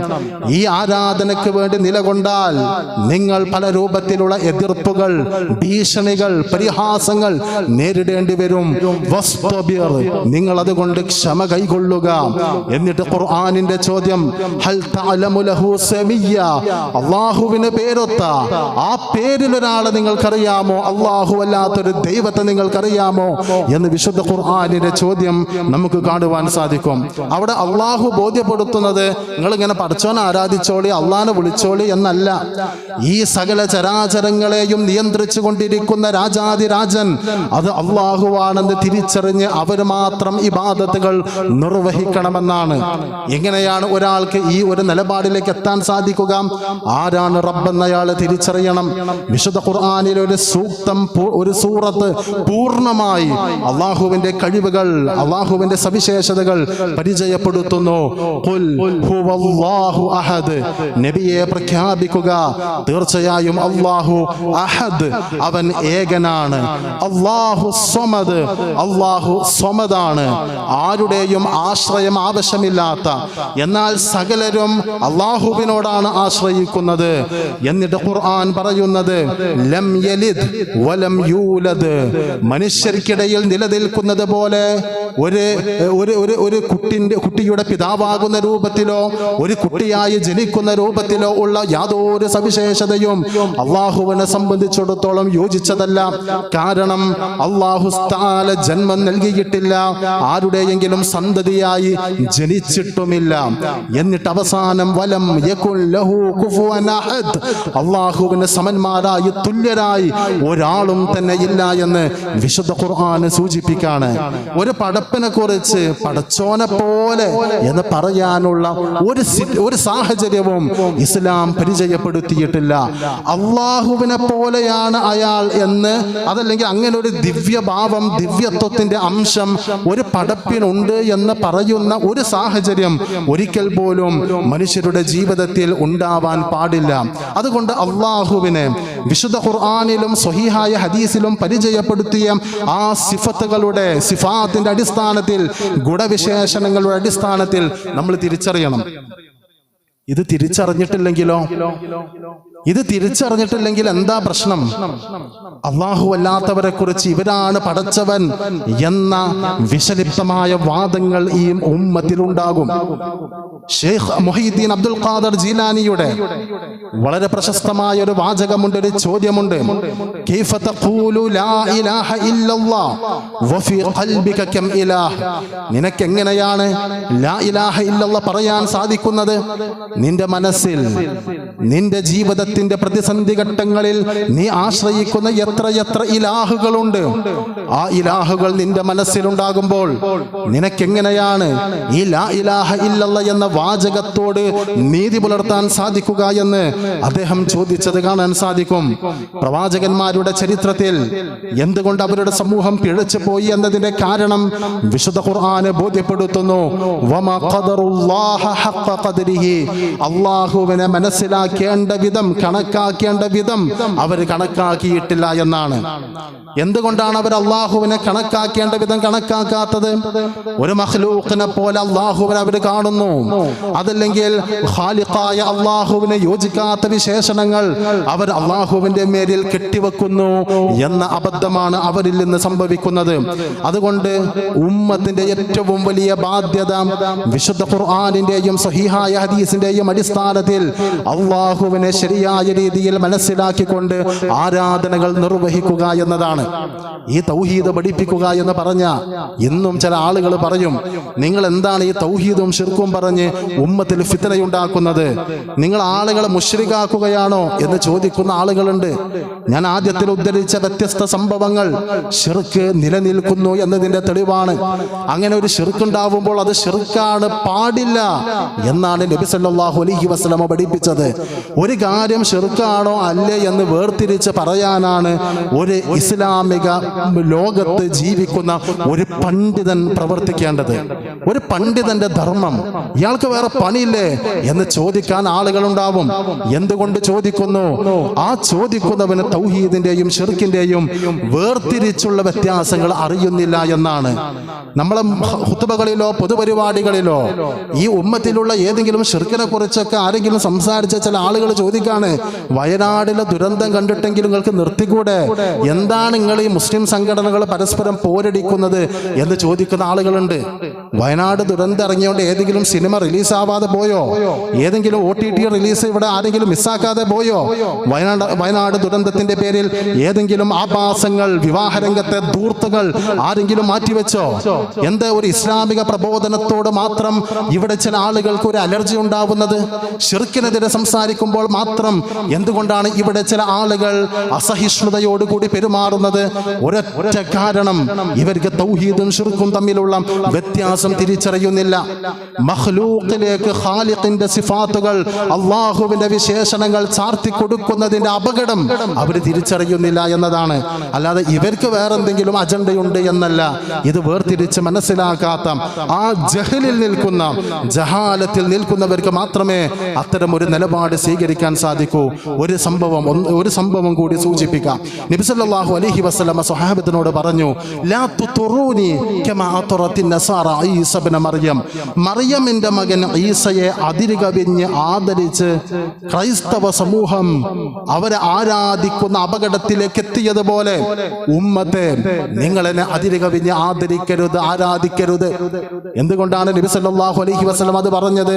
ഈ ആരാധനയ്ക്ക് വേണ്ടി നിലകൊണ്ടാൽ നിങ്ങൾ പല രൂപത്തിലുള്ള എതിർപ്പുകൾ, ഭീഷണികൾ, പരിഹാസങ്ങൾ നേരിടേണ്ടി വരും. വസ്തബിർ, നിങ്ങൾ അതുകൊണ്ട് ക്ഷമ കൈകൊള്ളുക. എന്നിട്ട് ഖുർആനിന്റെ ചോദ്യം ഹൽ തഅലമു ലഹു സമീയ, അല്ലാഹുവിന് പേരൊത്ത ആ പേരിൽ ഒരാളെ നിങ്ങൾക്കറിയാമോ? അല്ലാഹു അല്ലാത്തൊരു ദൈവത്തെ നിങ്ങൾക്കറിയാമോ എന്ന് വിശുദ്ധ ഖുർആനിന്റെ ചോദ്യം നമുക്ക് കാണുവാൻ സാധിക്കും. അവിടെ അല്ലാഹു ബോധ്യപ്പെടുത്തുന്നത് നിങ്ങൾ ഇങ്ങനെ പടച്ചോനെ ആരാധിച്ചോളി, അള്ളാനെ വിളിച്ചോളി എന്നല്ല. ഈ സകല ചരാചരങ്ങളെയും നിയന്ത്രിച്ചു കൊണ്ടിരിക്കുന്ന രാജാതിരാജൻ അത് അല്ലാഹുവാണെന്ന് തിരിച്ചറിഞ്ഞ് അവർ മാത്രം ഇബാദത്തുകൾ നിർവഹിക്കണമെന്നാണ്. എങ്ങനെയാണ് ഒരാൾക്ക് ഈ ഒരു നിലപാടിലേക്ക് എത്താൻ സാധിക്കുക? ആരാണ് റബ്ബെന്നയാൾ തിരിച്ചറിയണം. വിശുദ്ധ ഖുർആനിൽ ഒരു സൂക്തം, ഒരു സൂറത്ത് പൂർണ്ണമായി അല്ലാഹുവിന്റെ കഴിവുകൾ, അല്ലാഹുവിന്റെ സവിശേഷതകൾ പരിചയപ്പെടുത്തുന്നു. ഖുൽ ഹുവല്ലാഹു അഹദ്, നബിയെ പ്രഖ്യാപിക്കുക, തീർച്ചയായും അല്ലാഹു അഹദ്, അവൻ ഏകനാണ്. അല്ലാഹു സ്വമദ്, അല്ലാഹു സ്വമദാണ്, ആരുടെയും ആശ്രയം ആവശ്യമില്ലാത്ത, എന്നാൽ സകലരും അല്ലാഹുവിനോടാണ് ആശ്രയിക്കുന്നത്. എന്നിട്ട് ഖുർആൻ പറയുന്നത് ലം യലിദ് വലം യൂലദ്, മനുഷ്യർക്കിടയിൽ നിലനിൽക്കുന്നത് പോലെ ഒരു കുട്ടിയുടെ പിതാവാകുന്ന രൂപത്തിലോ ഒരു കുട്ടിയായി ജനിക്കുന്ന രൂപത്തിലോ ഉള്ള യാതൊരു സവിശേഷതയും അല്ലാഹുവിനെ സംബന്ധിച്ചിടത്തോളം യോജിച്ചതല്ല. കാരണം അല്ലാഹു തആല ജന്മം നൽകിയിട്ടില്ല, ആരുടെയെങ്കിലും സന്തതിയായി ജനിച്ചിട്ടുമില്ല. എന്നിട്ട് അവസാനം വലം യകുൽ ലഹു കുഫുവൻ അഹദ്, അല്ലാഹുവിന് സമന്മാരായി തുല്യരായി ഒരാളും തന്നെ ഇല്ല എന്ന് വിശുദ്ധ ഖുർആൻ സൂചിപ്പിക്കാണ്. ഒരു പടപ്പിനെ കുറിച്ച് പടച്ചോനെ പോലെ എന്ന് പറയാനുള്ള ഒരു സാഹചര്യവും ഇസ്ലാം പരിചയപ്പെടുത്തിയിട്ടില്ല. അള്ളാഹുവിനെ പോലെയാണ് അയാൾ എന്ന്, അതല്ലെങ്കിൽ അങ്ങനെ ഒരു ദിവ്യഭാവം, ദിവ്യത്വത്തിന്റെ അംശം ഒരു പടപ്പിനുണ്ട് എന്ന് പറയുന്ന ഒരു സാഹചര്യം ഒരിക്കൽ പോലും മനുഷ്യരുടെ ജീവിതത്തിൽ ഉണ്ടാവാൻ പാടില്ല. അതുകൊണ്ട് അള്ളാഹുവിനെ വിശുദ്ധ ഖുർആനിലും സ്വഹീഹായ ഹദീസിലും പരിചയപ്പെടുത്തിയ ആ സിഫാത്തിന്റെ അടിസ്ഥാനത്തിൽ, ഗുണവിശേഷണങ്ങളുടെ അടിസ്ഥാനത്തിൽ നമ്മൾ തിരിച്ചറിയണം. ഇത് തിരിച്ചറിഞ്ഞിട്ടില്ലെങ്കിലോ? ഇത് തിരിച്ചറിഞ്ഞിട്ടില്ലെങ്കിൽ എന്താ പ്രശ്നം? അല്ലാഹു അല്ലാത്തവരെ കുറിച്ച് ഇവരാണ് പടച്ചവൻ എന്ന വിഷലിപ്തമായ വാദങ്ങൾ ഈ ഉമ്മത്തിലുണ്ടാകും. ഷെയ്ഖ് മുഹീദ്ദീൻ അബ്ദുൽ ഖാദർ ജീലാനിയുടെ വളരെ പ്രശസ്തമായ ഒരു വാചകമുണ്ട്, ഒരു ചോദ്യമുണ്ട്. കൈഫ തഖൂലു ലാ ഇലാഹ ഇല്ലല്ലാഹ് വഫീ ഖൽബിക കം ഇലാഹ്, നിനക്ക് എങ്ങനെയാണ് ലാ ഇലാഹ ഇല്ലല്ലാഹ് പറയാൻ സാധിക്കുന്നത്? നിന്റെ മനസ്സിൽ, നിന്റെ ജീവിതത്തിന്റെ പ്രതിസന്ധി ഘട്ടങ്ങളിൽ നീ ആശ്രയിക്കുന്ന എത്ര ഇലാഹുകളുണ്ട്. ആ ഇലാഹുകൾ നിന്റെ മനസ്സിലുണ്ടാകുമ്പോൾ നിനക്കെങ്ങനെയാണ് ഈ ലാ ഇലാഹ ഇല്ലല്ലാഹ് എന്ന വാചകത്തോട് നീതി പുലർത്താൻ സാധിക്കുക എന്ന് അദ്ദേഹം ചോദിച്ചത് കാണാൻ സാധിക്കും. പ്രവാചകന്മാരുടെ ചരിത്രത്തിൽ എന്തുകൊണ്ട് അവരുടെ സമൂഹം പിഴച്ചു പോയി എന്നതിന്റെ കാരണം വിശുദ്ധ ഖുർആന് ബോധ്യപ്പെടുത്തുന്നു. വമാ ഖദറുല്ലാഹ ഹഖ്ഖ ഖദ്രിഹി, അല്ലാഹുവിനെ മനസ്സിലാക്കേണ്ട വിധം കണക്കാക്കേണ്ട വിധം അവർ കണക്കാക്കിയിട്ടില്ല എന്നാണ്. എന്തുകൊണ്ടാണ് അവർ അള്ളാഹുവിനെ കണക്കാക്കേണ്ട വിധം കണക്കാക്കാത്തത്? ഒരു മഖ്ലൂഖിനെ പോലെ അള്ളാഹുവിനെ അവർ കാണുന്നു. അതല്ലെങ്കിൽ ഖാലിഖായ അള്ളാഹുവിനെ യോജിക്കാത്ത വിശേഷണങ്ങൾ അവർ അള്ളാഹുവിന്റെ മേലിൽ കെട്ടിവെക്കുന്നു എന്ന അബദ്ധമാണ് അവരിൽ നിന്ന് സംഭവിക്കുന്നത്. അതുകൊണ്ട് ഉമ്മത്തിന്റെ ഏറ്റവും വലിയ ബാധ്യത വിശുദ്ധ ഖുർആനിന്റെയും സഹീഹായ ഹദീസിന്റെയും അടിസ്ഥാനത്തിൽ അള്ളാഹുവിനെ ശരിയായ രീതിയിൽ മനസ്സിലാക്കിക്കൊണ്ട് ആരാധനകൾ നിർവഹിക്കുക എന്നതാണ്. ഈ തൗഹീദ് പഠിപ്പിക്കുക എന്ന് പറഞ്ഞ ഇന്നും ചില ആളുകൾ പറയും, നിങ്ങൾ എന്താണ് ഈ തൗഹീദും ശിർക്കും പറഞ്ഞ് ഉമ്മത്തിൽ ഫിത്നയുണ്ടാക്കുന്നത്? നിങ്ങൾ ആളുകളെ മുശ്രിക്കാക്കുകയാണോ എന്ന് ചോദിക്കുന്ന ആളുകളുണ്ട്. ഞാൻ ആദ്യത്തിൽ ഉദ്ധരിച്ച വ്യത്യസ്ത സംഭവങ്ങൾ ശിർക്ക് നിലനിൽക്കുന്നു എന്നതിന്റെ തെളിവാണ്. അങ്ങനെ ഒരു ശിർക്കുണ്ടാവുമ്പോൾ അത് ശിർക്കാണ്, പാടില്ല എന്നാണ് നബി സല്ലല്ലാഹു അലൈഹി വസല്ലമ പഠിപ്പിച്ചത്. ഒരു കാര്യം ശിർക്കാണോ അല്ലേ എന്ന് വേർതിരിച്ച് പറയാനാണ് ഒരു ഇസ്ലാമിക ലോകത്ത് ജീവിക്കുന്ന ഒരു പണ്ഡിതൻ പ്രവർത്തിക്കേണ്ടത്. ഒരു പണ്ഡിതന്റെ ധർമ്മം, ഇയാൾക്ക് വേറെ പണിയില്ലേ എന്ന് ചോദിക്കാൻ ആളുകളുണ്ടാവും. എന്തുകൊണ്ട് ചോദിക്കുന്നു? ആ ചോദിക്കുന്നവന് തൗഹീദിന്റെയും ശിർക്കിന്റെയും വേർതിരിച്ചുള്ള വ്യത്യാസങ്ങൾ അറിയുന്നില്ല എന്നാണ്. നമ്മളെ ഖുത്ബകളിലോ പൊതുപരിപാടികളിലോ ഈ ഉമ്മത്തിലുള്ള ഏതെങ്കിലും ശിർക്കിനെ കുറിച്ചൊക്കെ ആരെങ്കിലും സംസാരിച്ച ചില ആളുകൾ ചോദിക്കാണ്, വയനാടിലെ ദുരന്തം കണ്ടിട്ടെങ്കിലും നിങ്ങൾക്ക് നിർത്തിക്കൂടെ? എന്താണ് നിങ്ങൾ ഈ മുസ്ലിം സംഘടനകൾ പരസ്പരം പോരടിക്കുന്നത് എന്ന് ചോദിക്കുന്ന ആളുകളുണ്ട്. വയനാട് ദുരന്തം ഇറങ്ങിയോണ്ട് ഏതെങ്കിലും സിനിമ റിലീസാവാതെ പോയോ? ഏതെങ്കിലും OTT റിലീസ് ഇവിടെ ആരെങ്കിലും മിസ്സാക്കാതെ പോയോ? വയനാട് ദുരന്തത്തിന്റെ പേരിൽ ഏതെങ്കിലും ആഭാസങ്ങൾ, വിവാഹരംഗത്തെ ധൂർത്തുകൾ ആരെങ്കിലും മാറ്റിവെച്ചോ? എന്താ ഒരു ഇസ്ലാമിക പ്രബോധനത്തോട് മാത്രം ഇവിടെ ചില ആളുകൾക്ക് ഒരു അലർജി ഉണ്ടാവുന്നത്? ശിർക്കിനെതിരെ സംസാരിക്കുമ്പോൾ മാത്രം എന്തുകൊണ്ടാണ് ഇവിടെ ചില ആളുകൾ അസഹിഷ്ണുതയോടുകൂടി പെരുമാറുന്നത്? ഒരൊറ്റ കാരണം, ഇവർക്ക് തൗഹീദും ശിർക്കും തമ്മിലുള്ള വ്യത്യാസം തിരിച്ചറിയുന്നില്ല. മഖ്ലൂഖിലേക്ക് ഖാലിഖിന്റെ സിഫാത്തുകൾ, അള്ളാഹുവിന്റെ വിശേഷണങ്ങൾ ചാർത്തി കൊടുക്കുന്നതിന്റെ അപകടം അവർ തിരിച്ചറിയുന്നില്ല എന്നതാണ്. അല്ലാതെ ഇവർക്ക് വേറെന്തെങ്കിലും അജണ്ടയുണ്ട് എന്നല്ല. ഇത് വേർതിരിച്ച് മനസ്സിലാക്കാത്ത ആ ജഹലിൽ നിൽക്കുന്ന, ജഹാലത്തിൽ നിൽക്കുന്നവർക്ക് മാത്രമേ അത്തരം ഒരു നിലപാട് സ്വീകരിക്കാൻ സാധിക്കൂ. ഒരു സംഭവം കൂടി സൂചിപ്പിക്കാം. നബി സല്ലല്ലാഹു അലൈഹി വസല്ലമ സ്വഹാബത്തിനോട് പറഞ്ഞു, ലാ തുറൂനി കമാ അത്റത്തിൻ നസാറ ഈസ ഇബ്നു മറിയം. മറിയമിന്റെ മകൻ ഈസയെ അതിരുകവിഞ്ഞ് ആദരിച്ച് ക്രൈസ്തവ സമൂഹം അവരെ ആരാധിക്കുന്ന അപകടത്തിലേക്ക് എത്തിയതുപോലെ ഉമ്മത്തെ നിങ്ങളെന്നെ അതിരുകവിഞ്ഞ് ആദരിക്കരുത്, ആരാധിക്കരുത്. എന്തുകൊണ്ടാണ് നബി സല്ലല്ലാഹു അലൈഹി വസല്ലം അത് പറഞ്ഞത്?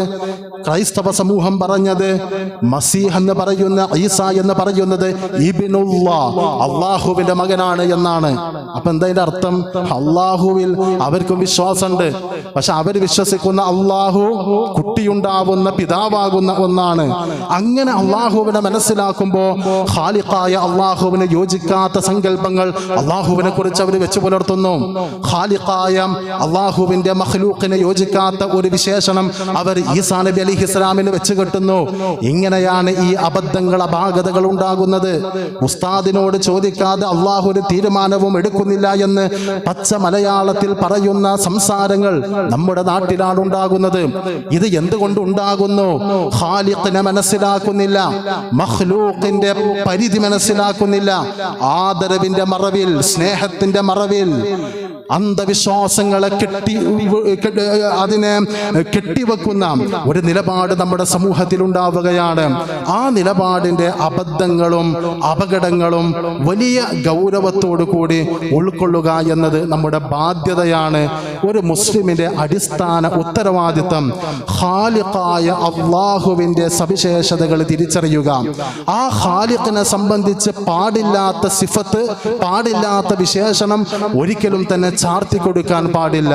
ക്രൈസ്തവ സമൂഹം പറഞ്ഞത് മസീഹ് എന്ന് പറയുന്ന ഈസ എന്ന് പറയുന്നത് ഇബ്നുല്ലാഹ്, അള്ളാഹുവിന്റെ മകനാണ് എന്നാണ്. അപ്പൊ എന്താ ഇതിന്റെ അർത്ഥം? അള്ളാഹുവിൽ അവർക്കും വിശ്വാസമുണ്ട്. പക്ഷെ അവർ വിശ്വസിക്കുന്ന അള്ളാഹു കുട്ടിയുണ്ടാവുന്ന പിതാവാകുന്ന ഒന്നാണ്. അങ്ങനെ അള്ളാഹുവിനെ മനസ്സിലാക്കുമ്പോൾ ഖാലിഖായ അള്ളാഹുവിനെ യോജിക്കാത്ത സങ്കല്പങ്ങൾ അള്ളാഹുവിനെ കുറിച്ച് അവർ വെച്ചു പുലർത്തുന്നു. ഖാലിഖായ അള്ളാഹുവിന്റെ മഖ്ലൂഖിനെ യോജിക്കാത്ത ഒരു വിശേഷണം അവർ ഈസാ നബി അലൈഹി ഇസ്ലാമിന് വെച്ച് കെട്ടുന്നു. ഇങ്ങനെയാണ് ഈ അബദ്ധങ്ങൾ, അപാകതകൾ ഉണ്ടാകുന്നത്. ഉസ്താദിനോട് ചോദിക്കാതെ അള്ളാഹു ഒരു തീരുമാനവും എടുക്കുന്നില്ല എന്ന് പച്ച മലയാളത്തിൽ പറയുന്ന സംസാരങ്ങൾ നമ്മുടെ നാട്ടിലാണ് ഉണ്ടാകുന്നത്. ഇത് എന്തുകൊണ്ട് ഉണ്ടാകുന്നു? ഖാലിഖിനെ മനസ്സിലാക്കുന്നില്ല, മഖ്ലൂഖിന്റെ പരിധി മനസ്സിലാക്കുന്നില്ല. ആദരവിന്റെ മറവിൽ, സ്നേഹത്തിന്റെ മറവിൽ അന്ധവിശ്വാസങ്ങളെ കെട്ടിവെക്കുന്ന ഒരു നിലപാട് നമ്മുടെ സമൂഹത്തിൽ ഉണ്ടാവുകയാണ്. ആ നിലപാടിന്റെ അബദ്ധങ്ങളും അപകടങ്ങളും വലിയ ഗൗരവത്തോടു കൂടി ഉൾക്കൊള്ളുക എന്നത് നമ്മുടെ ബാധ്യതയാണ്. ഒരു മുസ്ലിമിന്റെ അടിസ്ഥാന ഉത്തരവാദിത്തം ഖാലിഖായ അള്ളാഹുവിന്റെ സവിശേഷതകൾ തിരിച്ചറിയുക. ആ ഖാലിഖിനെ സംബന്ധിച്ച് പാടില്ലാത്ത സിഫത്ത്, പാടില്ലാത്ത വിശേഷണം ഒരിക്കലും തന്നെ ചാർത്തി കൊടുക്കാൻ പാടില്ല.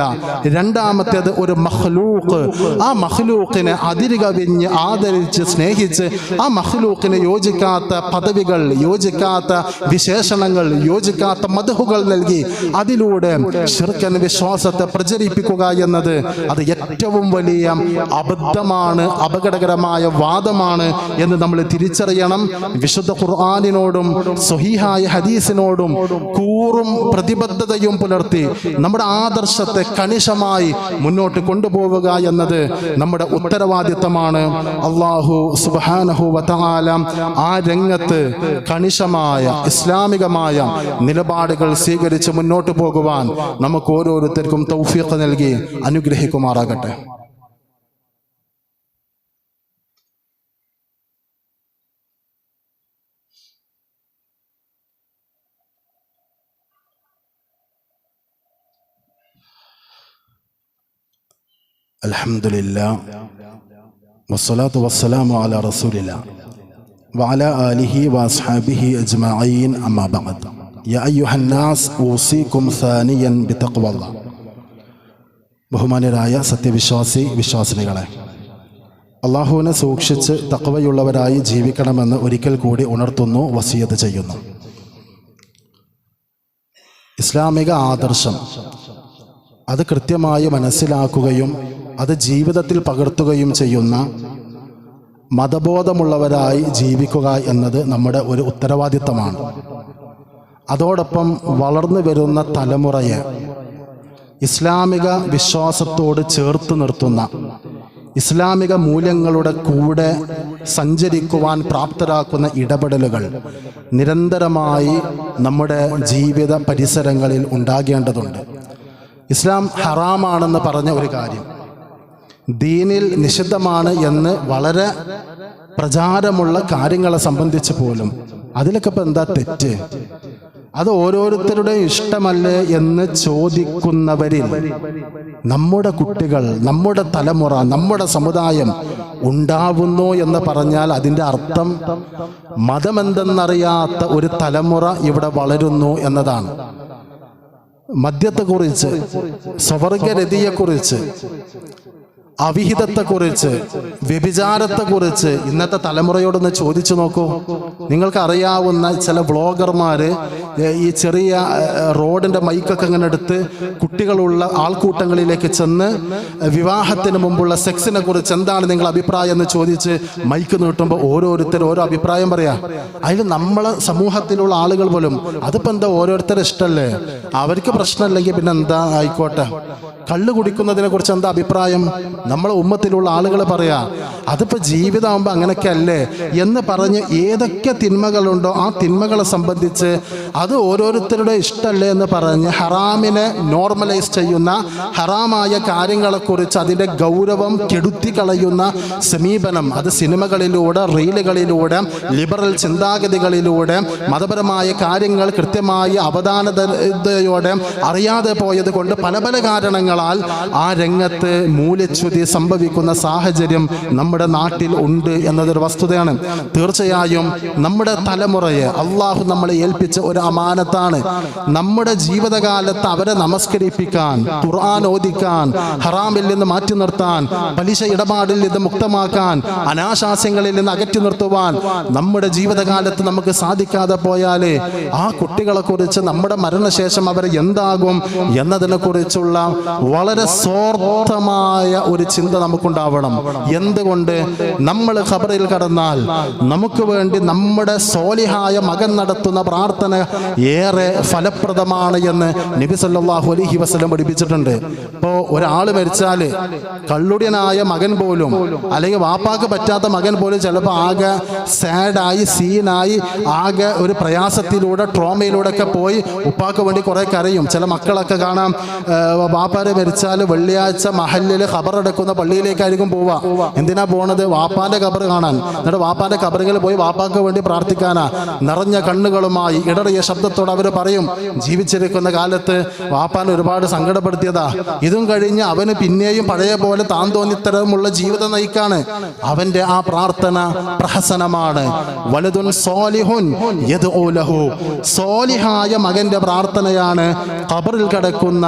രണ്ടാമത്തേത് ഒരു മഖ്ലൂഖ്, ആ മഖ്ലൂഖിനെ അതിരുകവിഞ്ഞ് ആദരിച്ച് സ്നേഹിച്ച് ആ മഖ്ലൂഖിന് യോജിക്കാത്ത പദവികൾ, യോജിക്കാത്ത വിശേഷണങ്ങൾ, യോജിക്കാത്ത മദ്ഹുകൾ നൽകി അതിലൂടെ ശിർക്കൻ വിശ്വാസത്തെ പ്രചരിപ്പിക്കുക എന്നത് അത് ഏറ്റവും വലിയ അബദ്ധമാണ്, അപകടകരമായ വാദമാണ് എന്ന് നമ്മൾ തിരിച്ചറിയണം. വിശുദ്ധ ഖുർആനിനോടും സ്വഹീഹായ ഹദീസിനോടും കൂറും പ്രതിബദ്ധതയും പുലർത്തി നമ്മുടെ ആദർശത്തെ കണിശമായി മുന്നോട്ട് കൊണ്ടുപോവുക എന്നത് നമ്മുടെ ഉത്തരവാദിത്തമാണ്. അല്ലാഹു സുബ്ഹാനഹു വ തആല ആ രംഗത്ത് കണിശമായ ഇസ്ലാമികമായ നിലപാടുകൾ സ്വീകരിച്ച് മുന്നോട്ട് പോകുവാൻ നമുക്ക് ഓരോരുത്തർക്കും തൗഫീഖ് നൽകി അനുഗ്രഹിക്കുമാറാകട്ടെ. അൽഹംദുലില്ലാഹ് വസ്സലാത്തു വസ്സലാമു അലാ റസൂലില്ലാഹ് വഅലാ ആലിഹി വഅസ്ഹാബിഹി അജ്മഈൻ അമ്മാ ബഅദ്. യാ അയ്യുഹന്നാസ് ഊസീകും സാനിയൻ ബിതഖ്വല്ലാഹ്. ബഹുമാന്യരായ വിശ്വാസിനികളെ, അള്ളാഹുവിനെ സൂക്ഷിച്ച് തഖ്വയുള്ളവരായി ജീവിക്കണമെന്ന് ഒരിക്കൽ കൂടി ഉണർത്തുന്നു, വസിയത്ത് ചെയ്യുന്നു. ഇസ്ലാമിക ആദർശം അത് കൃത്യമായി മനസ്സിലാക്കുകയും അത് ജീവിതത്തിൽ പകർത്തുകയും ചെയ്യുന്ന മതബോധമുള്ളവരായി ജീവിക്കുക എന്നത് നമ്മുടെ ഒരു ഉത്തരവാദിത്തമാണ്. അതോടൊപ്പം വളർന്നു വരുന്ന തലമുറയെ ഇസ്ലാമിക വിശ്വാസത്തോട് ചേർത്ത് നിർത്തുന്ന, ഇസ്ലാമിക മൂല്യങ്ങളുടെ കൂടെ സഞ്ചരിക്കുവാൻ പ്രാപ്തരാക്കുന്ന ഇടപെടലുകൾ നിരന്തരമായി നമ്മുടെ ജീവിത പരിസരങ്ങളിൽ ഉണ്ടാകേണ്ടതുണ്ട്. ഇസ്ലാം ഹറാമാണെന്ന് പറഞ്ഞ ഒരു കാര്യം ദീനിൽ നിഷിദ്ധമാണ് എന്ന് വളരെ പ്രചാരമുള്ള കാര്യങ്ങളെ സംബന്ധിച്ച് പോലും അതിലൊക്കെ ഇപ്പം എന്താ തെറ്റ്? അത് ഓരോരുത്തരുടെയും ഇഷ്ടമല്ലേ എന്ന് ചോദിക്കുന്നവരിൽ നമ്മുടെ കുട്ടികൾ, നമ്മുടെ തലമുറ, നമ്മുടെ സമുദായം ഉണ്ടാവുന്നു എന്ന് പറഞ്ഞാൽ അതിൻ്റെ അർത്ഥം മതമെന്തെന്നറിയാത്ത ഒരു തലമുറ ഇവിടെ വളരുന്നു എന്നതാണ്. മദ്യത്തെക്കുറിച്ച്, സ്വവർഗരതിയെക്കുറിച്ച്, അവിഹിതത്തെക്കുറിച്ച്, വ്യഭിചാരത്തെക്കുറിച്ച് ഇന്നത്തെ തലമുറയോടൊന്ന് ചോദിച്ചു നോക്കൂ. നിങ്ങൾക്കറിയാവുന്ന ചില വ്ളോഗർമാർ ഈ ചെറിയ റോഡിൻ്റെ മൈക്കൊക്കെ ഇങ്ങനെ എടുത്ത് കുട്ടികളുള്ള ആൾക്കൂട്ടങ്ങളിലേക്ക് ചെന്ന് വിവാഹത്തിന് മുമ്പുള്ള സെക്സിനെ കുറിച്ച് എന്താണ് നിങ്ങളുടെ അഭിപ്രായം എന്ന് ചോദിച്ച് മൈക്ക് നീട്ടുമ്പോൾ ഓരോരുത്തരും ഓരോ അഭിപ്രായം പറയാം. അതിൽ നമ്മളെ സമൂഹത്തിലുള്ള ആളുകൾ പോലും അതിപ്പോൾ എന്താ ഓരോരുത്തരും ഇഷ്ടമല്ലേ, അവർക്ക് പ്രശ്നമില്ലെങ്കിൽ പിന്നെ എന്താ ആയിക്കോട്ടെ. കള്ള് കുടിക്കുന്നതിനെ കുറിച്ച് എന്താ അഭിപ്രായം? നമ്മളെ ഉമ്മത്തിലുള്ള ആളുകൾ പറയാ അതിപ്പോൾ ജീവിതമാകുമ്പോൾ അങ്ങനെയൊക്കെ അല്ലേ എന്ന് പറഞ്ഞ് ഏതൊക്കെ തിന്മകളുണ്ടോ ആ തിന്മകളെ സംബന്ധിച്ച് അത് ഓരോരുത്തരുടെ ഇഷ്ടമല്ലേ എന്ന് പറഞ്ഞ് ഹറാമിനെ നോർമലൈസ് ചെയ്യുന്ന, ഹറാമായ കാര്യങ്ങളെക്കുറിച്ച് അതിൻ്റെ ഗൗരവം കെടുത്തി കളയുന്ന സമീപനം അത് സിനിമകളിലൂടെ, റീലുകളിലൂടെ, ലിബറൽ ചിന്താഗതികളിലൂടെ മതപരമായ കാര്യങ്ങൾ കൃത്യമായ അവധാനതയോടെ അറിയാതെ പോയത് കൊണ്ട് പല പല കാരണങ്ങളാൽ ആ രംഗത്ത് മൂല്യച്യുതി സംഭവിക്കുന്ന സാഹചര്യം നമ്മുടെ നാട്ടിൽ ഉണ്ട് എന്നതൊരു വസ്തുതയാണ്. തീർച്ചയായും നമ്മുടെ തലമുറയെ അള്ളാഹു നമ്മളെ ഏൽപ്പിച്ച ഒരു അമാനത്താണ്. നമ്മുടെ ജീവിതകാലത്ത് അവരെ നമസ്കരിപ്പിക്കാൻ, ഖുർആൻ ഓദിക്കാൻ, ഹറാമിൽ നിന്ന് മാറ്റി നിർത്താൻ, പലിശ ഇടപാടിൽ നിന്ന് മുക്തമാക്കാൻ, അനാശാസ്യങ്ങളിൽ നിന്ന് അകറ്റി നിർത്തുവാൻ നമ്മുടെ ജീവിതകാലത്ത് നമുക്ക് സാധിക്കാതെ പോയാൽ ആ കുട്ടികളെ കുറിച്ച് നമ്മുടെ മരണശേഷം അവർ എന്താകും എന്നതിനെ കുറിച്ചുള്ള വളരെ സ്വാർത്ഥമായ ഒരു ചിന്ത നമുക്കുണ്ടാവണം. എന്തുകൊണ്ട്? നമ്മൾ ഖബറിൽ കടന്നാൽ നമുക്ക് വേണ്ടി നമ്മുടെ സ്വാലിഹായ മകൻ നടത്തുന്ന പ്രാർത്ഥന ഏറെ ഫലപ്രദമാണ് എന്ന് നബി സല്ലല്ലാഹു അലൈഹി വസല്ലം പഠിപ്പിച്ചിട്ടുണ്ട്. ഇപ്പോൾ ഒരാൾ മരിച്ചാൽ കള്ളുടിയനായ മകൻ പോലും, അല്ലെങ്കിൽ വാപ്പാക്ക് പറ്റാത്ത മകൻ പോലും ചിലപ്പോൾ ആകെ സാഡായി, സീനായി, ആകെ ഒരു പ്രയാസത്തിലൂടെ, ട്രോമയിലൂടെ ഒക്കെ പോയി ഉപ്പാക്ക് വേണ്ടി കുറെ കരയും. ചില മക്കളൊക്കെ കാണാം വാപ്പാരെ മരിച്ചാൽ വെള്ളിയാഴ്ച മഹല്ലിൽ ഖബറടക്കുന്ന പള്ളിയിലേക്കായിരിക്കും പോവുക. എന്തിനാ പോണത്? വാപ്പാന്റെ ഖബർ കാണാൻ. എന്നിട്ട് വാപ്പാന്റെ ഖബറുകളിൽ പോയി വാപ്പാക്ക് വേണ്ടി പ്രാർത്ഥിക്കാനാ. നിറഞ്ഞ കണ്ണുകളുമായി ഇടറിയ ശബ്ദത്തോടെ അവർ പറയും, ജീവിച്ചിരിക്കുന്ന കാലത്ത് വാപ്പാൻ ഒരുപാട് സങ്കടപ്പെടുത്തിയതാ, ഇതും കഴിഞ്ഞ് അവന് പിന്നെയും പഴയ പോലെ താൻ തോന്നിത്തരമുള്ള ജീവിതം നയിക്കാണ്. അവന്റെ ആ പ്രാർത്ഥന പ്രഹസനമാണ്. വലതുൻ സ്വാലിഹുൻ യദ്ഉ ലഹു, സ്വാലിഹായ മകന്റെ പ്രാർത്ഥനയാണ് ഖബറിൽ കിടക്കുന്ന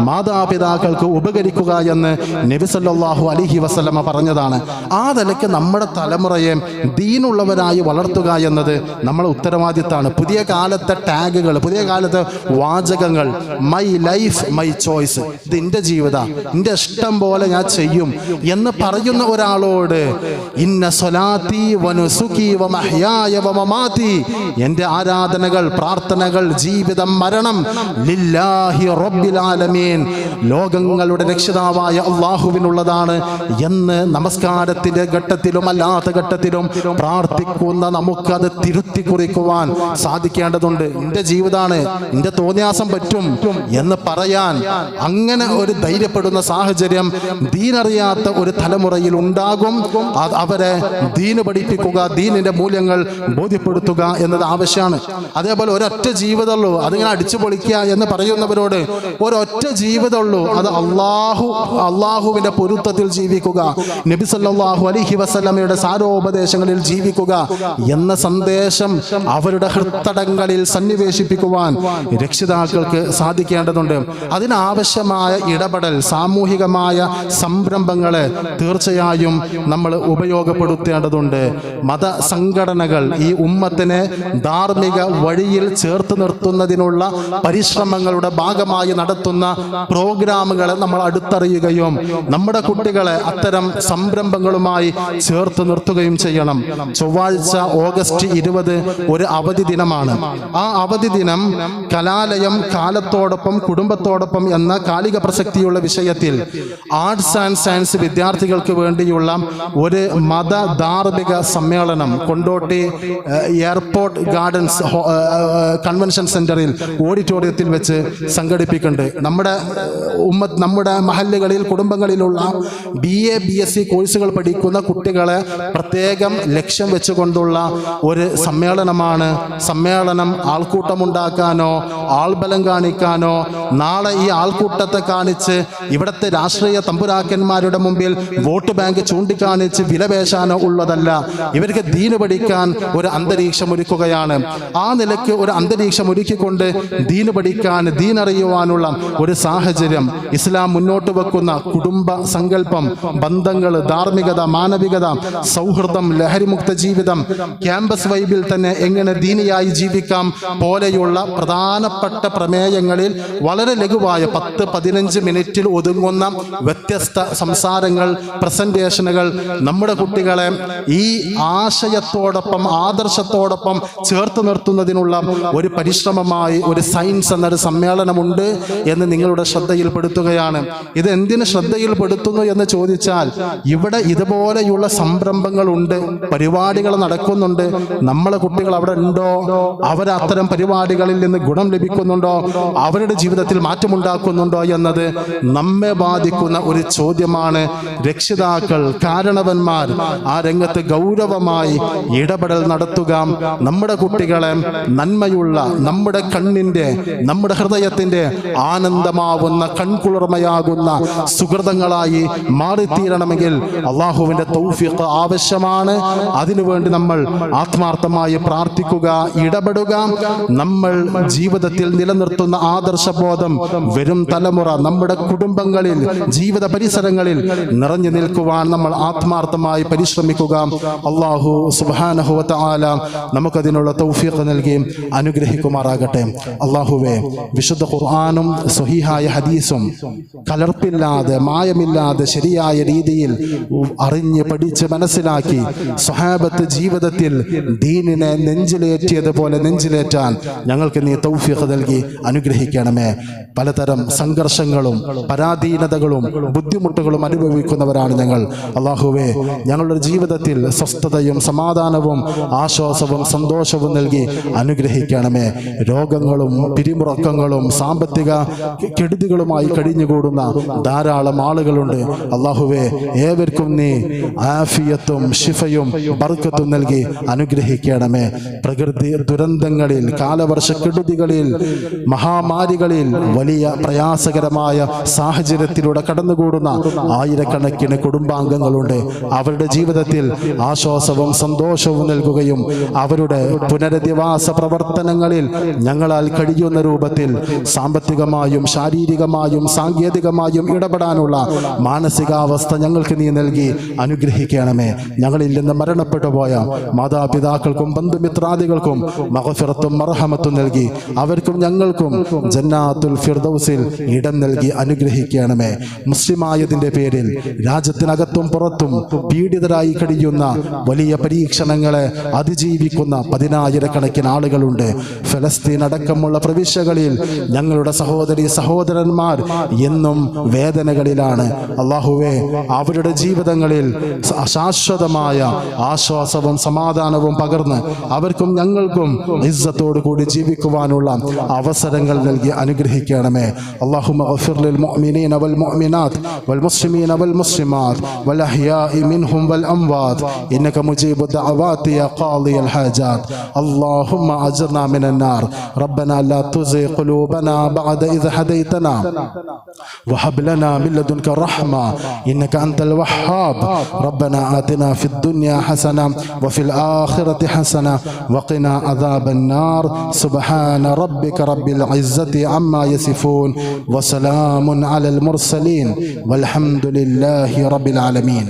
മാതാപിതാക്കൾക്ക് ഉപകരിക്കുക എന്ന് നബി സല്ലല്ലാഹു അലൈഹി വസല്ലമ പറഞ്ഞതാണ്. ആ നിലയ്ക്ക് നമ്മുടെ തലമുറയെ ദീനുള്ളവരായി വളർത്തുക എന്നത് നമ്മുടെ ഉത്തരവാദിത്തമാണ്. പുതിയ കാലത്തെ ടാഗുകൾ, പുതിയ കാലത്തെ വാചകങ്ങൾ, മൈ ലൈഫ് മൈ ചോയ്സ്, ഇത് എൻ്റെ ജീവിതം, എൻ്റെ ഇഷ്ടം പോലെ ഞാൻ ചെയ്യും എന്ന് പറയുന്ന ഒരാളോട് ഇന്ന സ്വലാത്തി വനുസുക്കി വമഹ്യായ വമമാതി, എൻ്റെ ആരാധനകൾ, പ്രാർത്ഥനകൾ, ജീവിതം, മരണം ലില്ലാഹി റബ്ബിൽ ആലമീൻ, ലോകങ്ങളുടെ രക്ഷിതാവായ അള്ളാഹുവിനുള്ളതാണ് എന്ന് നമസ്കാരത്തിന്റെ ഘട്ടത്തിലും അല്ലാത്ത ഘട്ടത്തിലും പ്രാർത്ഥിക്കുന്ന നമുക്കത് തിരുത്തി കുറിക്കുവാൻ സാധിക്കേണ്ടതുണ്ട്. എൻ്റെ ജീവിതമാണ്, എൻ്റെ തോന്നിയാസം പറ്റും എന്ന് പറയാൻ അങ്ങനെ ഒരു ധൈര്യപ്പെടുന്ന സാഹചര്യം ദീനറിയാത്ത ഒരു തലമുറയിൽ ഉണ്ടാകും. അവരെ ദീന് പഠിപ്പിക്കുക, ദീനിന്റെ മൂല്യങ്ങൾ ബോധ്യപ്പെടുത്തുക എന്നത് ആവശ്യമാണ്. അതേപോലെ ഒരൊറ്റ ജീവിതമുള്ളൂ, അതിങ്ങനെ അടിച്ചു പൊളിക്കുക എന്ന് പറയുന്നവരോട് ഒരൊറ്റ ജീവിതമുള്ളൂ, അത് അള്ളാഹുവിന്റെ പൊരുത്തത്തിൽ ജീവിക്കുക, നബി സല്ലല്ലാഹു അലൈഹി വസല്ലമയുടെ സാരോപദേശങ്ങളിൽ ജീവിക്കുക എന്ന സന്ദേശം അവരുടെ ഹൃത്തടങ്ങളിൽ സന്നിവേശിപ്പിക്കുവാൻ രക്ഷിതാക്കൾക്ക് സാധിക്കേണ്ടതുണ്ട്. അതിനാവശ്യമായ ഇടപെടൽ, സാമൂഹികമായ സംരംഭങ്ങളെ തീർച്ചയായും നമ്മൾ ഉപയോഗപ്പെടുത്തേണ്ടതുണ്ട്. മതസംഘടനകൾ ഈ ഉമ്മത്തിനെ ധാർമ്മിക വഴിയിൽ ചേർത്ത് നിർത്തുന്നതിനുള്ള പരിശ്രമങ്ങളുടെ ഭാഗമായി നടത്തുന്ന പ്രോഗ്രാമുകളെ നമ്മൾ അടുത്തറിയുകയും നമ്മുടെ കുട്ടികളെ അത്തരം സംരംഭങ്ങളുമായി ചേർത്ത് നിർത്തുകയും ചെയ്യണം. ചൊവ്വാഴ്ച ഓഗസ്റ്റ് 20 ഒരു അവധി ദിനമാണ്. ആ അവധി ദിനം കലാലയം കാലത്തോടൊപ്പം കുടുംബത്തോടൊപ്പം എന്ന കാലിക പ്രസക്തിയുള്ള വിഷയത്തിൽ ആർട്സ് ആൻഡ് സയൻസ് വിദ്യാർത്ഥികൾക്ക് വേണ്ടിയുള്ള ഒരു മത ധാർമ്മിക സമ്മേളനം കൊണ്ടോട്ടി എയർപോർട്ട് ഗാർഡൻസ് കൺവെൻഷൻ സെന്ററിൽ ഓഡിറ്റോറിയത്തിൽ വെച്ച് സംഘടിപ്പിക്കുന്നുണ്ട്. നമ്മുടെ മഹല്ലുകളിൽ, കുടുംബങ്ങളിലുള്ള BA BSc കോഴ്സുകൾ പഠിക്കുന്ന കുട്ടികളെ പ്രത്യേകം ലക്ഷ്യം വെച്ചുകൊണ്ടുള്ള ഒരു സമ്മേളനമാണ്. സമ്മേളനം ആൾക്കൂട്ടമുണ്ടാക്കാനോ ആൾബലം കാണിക്കാനോ, നാളെ ഈ ആൾക്കൂട്ടത്തെ കാണിച്ച് ഇവിടുത്തെ രാഷ്ട്രീയ തമ്പുരാക്കന്മാരുടെ മുമ്പിൽ വോട്ട് ബാങ്ക് ചൂണ്ടിക്കാണിച്ച് വിലപേശാനോ ഉള്ളതല്ല. ഇവർക്ക് ദീന് പഠിക്കാൻ ഒരു അന്തരീക്ഷം ഒരുക്കുകയാണ്. ആ നിലയ്ക്ക് ഒരു അന്തരീക്ഷം ഒരുക്കിക്കൊണ്ട് ദീന് പഠിക്കാൻ, ദീനറിയുവാനുള്ള ഒരു സാഹചര്യം ഇസ്ലാം മുന്നോട്ട് വെക്കുന്ന കുടുംബ സങ്കല്പം, ബന്ധങ്ങൾ, ധാർമ്മികത, മാനവികത, സൗഹൃദം, ലഹരിമുക്ത ജീവിതം, ക്യാമ്പസ് വൈബിൽ തന്നെ എങ്ങനെ ദീനിയായി ജീവിക്കാം പോലെയുള്ള പ്രധാനപ്പെട്ട പ്രമേയങ്ങളിൽ വളരെ ലഘുവായ 10-15 മിനിറ്റിൽ ഒതുങ്ങുന്ന വ്യത്യസ്ത സംസാരങ്ങൾ, പ്രസന്റേഷനുകൾ നമ്മുടെ കുട്ടികളെ ഈ ആശയത്തോടൊപ്പം ആദർശത്തോടൊപ്പം ചേർത്ത് നിർത്തുന്നതിനുള്ള ഒരു പരിശ്രമമായി ഒരു സയൻസ് എന്നൊരു സമ്മേളനമുണ്ട് എന്ന് നിങ്ങളുടെ ശ്രദ്ധയിൽപ്പെടുത്തുകയാണ്. ഇത് എന്തിന് ശ്രദ്ധയിൽപ്പെടുത്തുന്നു എന്ന് ചോദിച്ചാൽ, ഇവിടെ ഇതുപോലെയുള്ള സംരംഭങ്ങളുണ്ട്, പരിപാടികൾ നടക്കുന്നുണ്ട്. നമ്മളെ കുട്ടികൾ അവിടെ ഉണ്ടോ? അവർ അത്തരം പരിപാടികളിൽ നിന്ന് ഗുണം ലഭിക്കുന്നുണ്ടോ? അവരുടെ ജീവിതത്തിൽ മാറ്റമുണ്ടാക്കുന്നുണ്ടോ എന്നത് നമ്മെ ബാധിക്കുന്ന ഒരു ചോദ്യമാണ്. രക്ഷിതാക്കൾ, കാരണവന്മാർ ആ രംഗത്ത് ഗൗരവമായി ഇടപെടൽ നടത്തുക. നമ്മുടെ കുട്ടികളെ നന്മയുള്ള, നമ്മുടെ കണ്ണിന്റെ, നമ്മുടെ ഹൃദയത്തിന്റെ ആനന്ദമാവുന്ന, കൺകുളിർമയാകുന്ന സുഹൃതങ്ങളായി മാറിത്തീരണമെങ്കിൽ അള്ളാഹുവിന്റെ തൗഫീഖ് ആവശ്യമാണ്. അതിനുവേണ്ടി നമ്മൾ ആത്മാർത്ഥമായി പ്രാർത്ഥിക്കുക, ഇടപെടുക. നമ്മൾ ജീവിതത്തിൽ നിലനിർത്തുന്ന ആദർശബോധം വരും തലമുറ നമ്മുടെ കുടുംബങ്ങളിൽ, ജീവിത പരിസരങ്ങളിൽ നിറഞ്ഞു നിൽക്കുവാൻ നമ്മൾ ആത്മാർത്ഥമായി പരിശ്രമിക്കുക. അല്ലാഹു സുബ്ഹാനഹു വ തആല നമുക്കതിനുള്ള തൗഫീഖ് നൽകി അനുഗ്രഹിക്കുമാറാകട്ടെ. അല്ലാഹുവേ, വിശുദ്ധ ഖുർആനും സ്വഹീഹായ ഹദീസും കലർപ്പില്ലാതെ, മായമില്ലാതെ ശരിയായ രീതിയിൽ അറിഞ്ഞ് പഠിച്ച് മനസ്സിലാക്കി സ്വഹാബത്ത് ജീവിതത്തിൽ ദീനിനെ നെഞ്ചിലേറ്റിയതുപോലെ നെഞ്ചിലേറ്റാൻ ഞങ്ങൾക്ക് നീ തൗഫീഖ് നൽകി അനുഗ്രഹിക്കണമേ. പലതരം സംഘർഷങ്ങളും പരാധീനതകളും ബുദ്ധിമുട്ടുകളും അനുഭവിക്കുന്നവരാണ് ഞങ്ങൾ. അല്ലാഹുവേ, ഞങ്ങളുടെ ജീവിതത്തിൽ സ്വസ്ഥതയും സമാധാനവും ആശ്വാസവും സന്തോഷവും നൽകി അനുഗ്രഹിക്കണമേ. രോഗങ്ങളും പിരിമുറക്കങ്ങളും സാമ്പത്തിക കെടുതികളുമായി കഴിഞ്ഞുകൂടുന്ന ധാരാളം ആളുകളുണ്ട്. അല്ലാഹുവേ, ഏവർക്കും നീ ആഫിയത്തും ശിഫയും ബർക്കത്തും നൽകി അനുഗ്രഹിക്കണമേ. പ്രകൃതി ദുരന്തങ്ങളിൽ, കാലവർഷ കെടുതികളിൽ, മഹാമാരികളിൽ, വലിയ പ്രയാസകരമായ സാഹചര്യത്തിലൂടെ കടന്നുകൂടുന്ന ആയിരക്കണക്കിന് കുടുംബാംഗങ്ങളുണ്ട്. അവരുടെ ജീവിതത്തിൽ ആശ്വാസവും സന്തോഷവും നൽകുകയും അവരുടെ പുനരധിവാസ പ്രവർത്തനങ്ങളിൽ ഞങ്ങളാൽ കഴിയുന്ന രൂപത്തിൽ സാമ്പത്തികമായും ശാരീരികമായും സാമ്പത്തികമായും സാങ്കേതികമായും ഇടപെടാനുള്ള മാനസികാവസ്ഥ ഞങ്ങൾക്ക് നീ നൽകി അനുഗ്രഹിക്കണമേ. ഞങ്ങളിൽ നിന്ന് മരണപ്പെട്ടു പോയ മാതാപിതാക്കൾക്കും ബന്ധുമിത്രാദികൾക്കും മഗ്ഫിറത്തും മർഹമത്തും നൽകി അവർക്കും ഞങ്ങൾക്കും ജന്നാത്തുൽ ഫിർദൗസിൽ ഇടം നൽകി അനുഗ്രഹിക്കണമേ. മുസ്ലിമായതിൻ്റെ പേരിൽ രാജ്യത്തിനകത്തും പുറത്തും പീഡിതരായി കഴിയുന്ന വലിയ പരീക്ഷണങ്ങളെ അതിജീവിക്കുന്ന 10,000-കണക്കിന് ആളുകളുണ്ട്. ഫലസ്തീൻ അടക്കമുള്ള പ്രവിശ്യകളിൽ ഞങ്ങളുടെ സഹോദരി സഹോദരന്മാർ എന്നും വേദനകളിലാണ്. അല്ലാഹുവേ, അവരുടെ ജീവിതങ്ങളിൽ ശാശ്വതമായ ആശ്വാസവും സമാധാനവും പകർന്ന് അവർക്കും ഞങ്ങൾക്കും ഇസ്സത്തോടു കൂടി ജീവിക്കുവാനുള്ള അവസരങ്ങൾ നൽകി അനുഗ്രഹിക്കണമേ. അല്ലാഹുമ്മ ഗഫിർ ലിൽ മുഅ്മിനീന വൽ മുഅ്മിനാത്ത് വൽ മുസ്ലിമീന വൽ മുസ്ലിമാത്ത് വൽ അഹ്യാഇ മിൻഹും വൽ അംവാത്ത് ഇന്നക മുജീബു ദഅവാതി യാ ഖാദിയൽ ഹാജാത്ത്. അല്ലാഹുമ്മ അജ്ർനാ മിനൻ നാർ. റബ്ബനാ ലാ തുസിഗ് ഖുലൂബനാ ബഅദ ഇദ് ഹദൈതനാ വഹബ് ലനാ മിൻ ലദുൻക റഹ്മ ഇന്നക അൻതൽ വഹ്ഹാബ്. റബ്ബനാ ആതിനാ ഫിദ് ദുനിയ ഹസന വഫിൽ ആഖിറതി ഹസന വഖിനാ അദാബൻ നാർ. സുബ്ഹാന റബ്ബിക റബ്ബിൽ ഇസ്സതി അമ്മാ യസിഫൂൻ വസലാമുൻ അലൽ മുർസലീൻ വൽഹംദുലില്ലാഹി റബ്ബിൽ ആലമീൻ.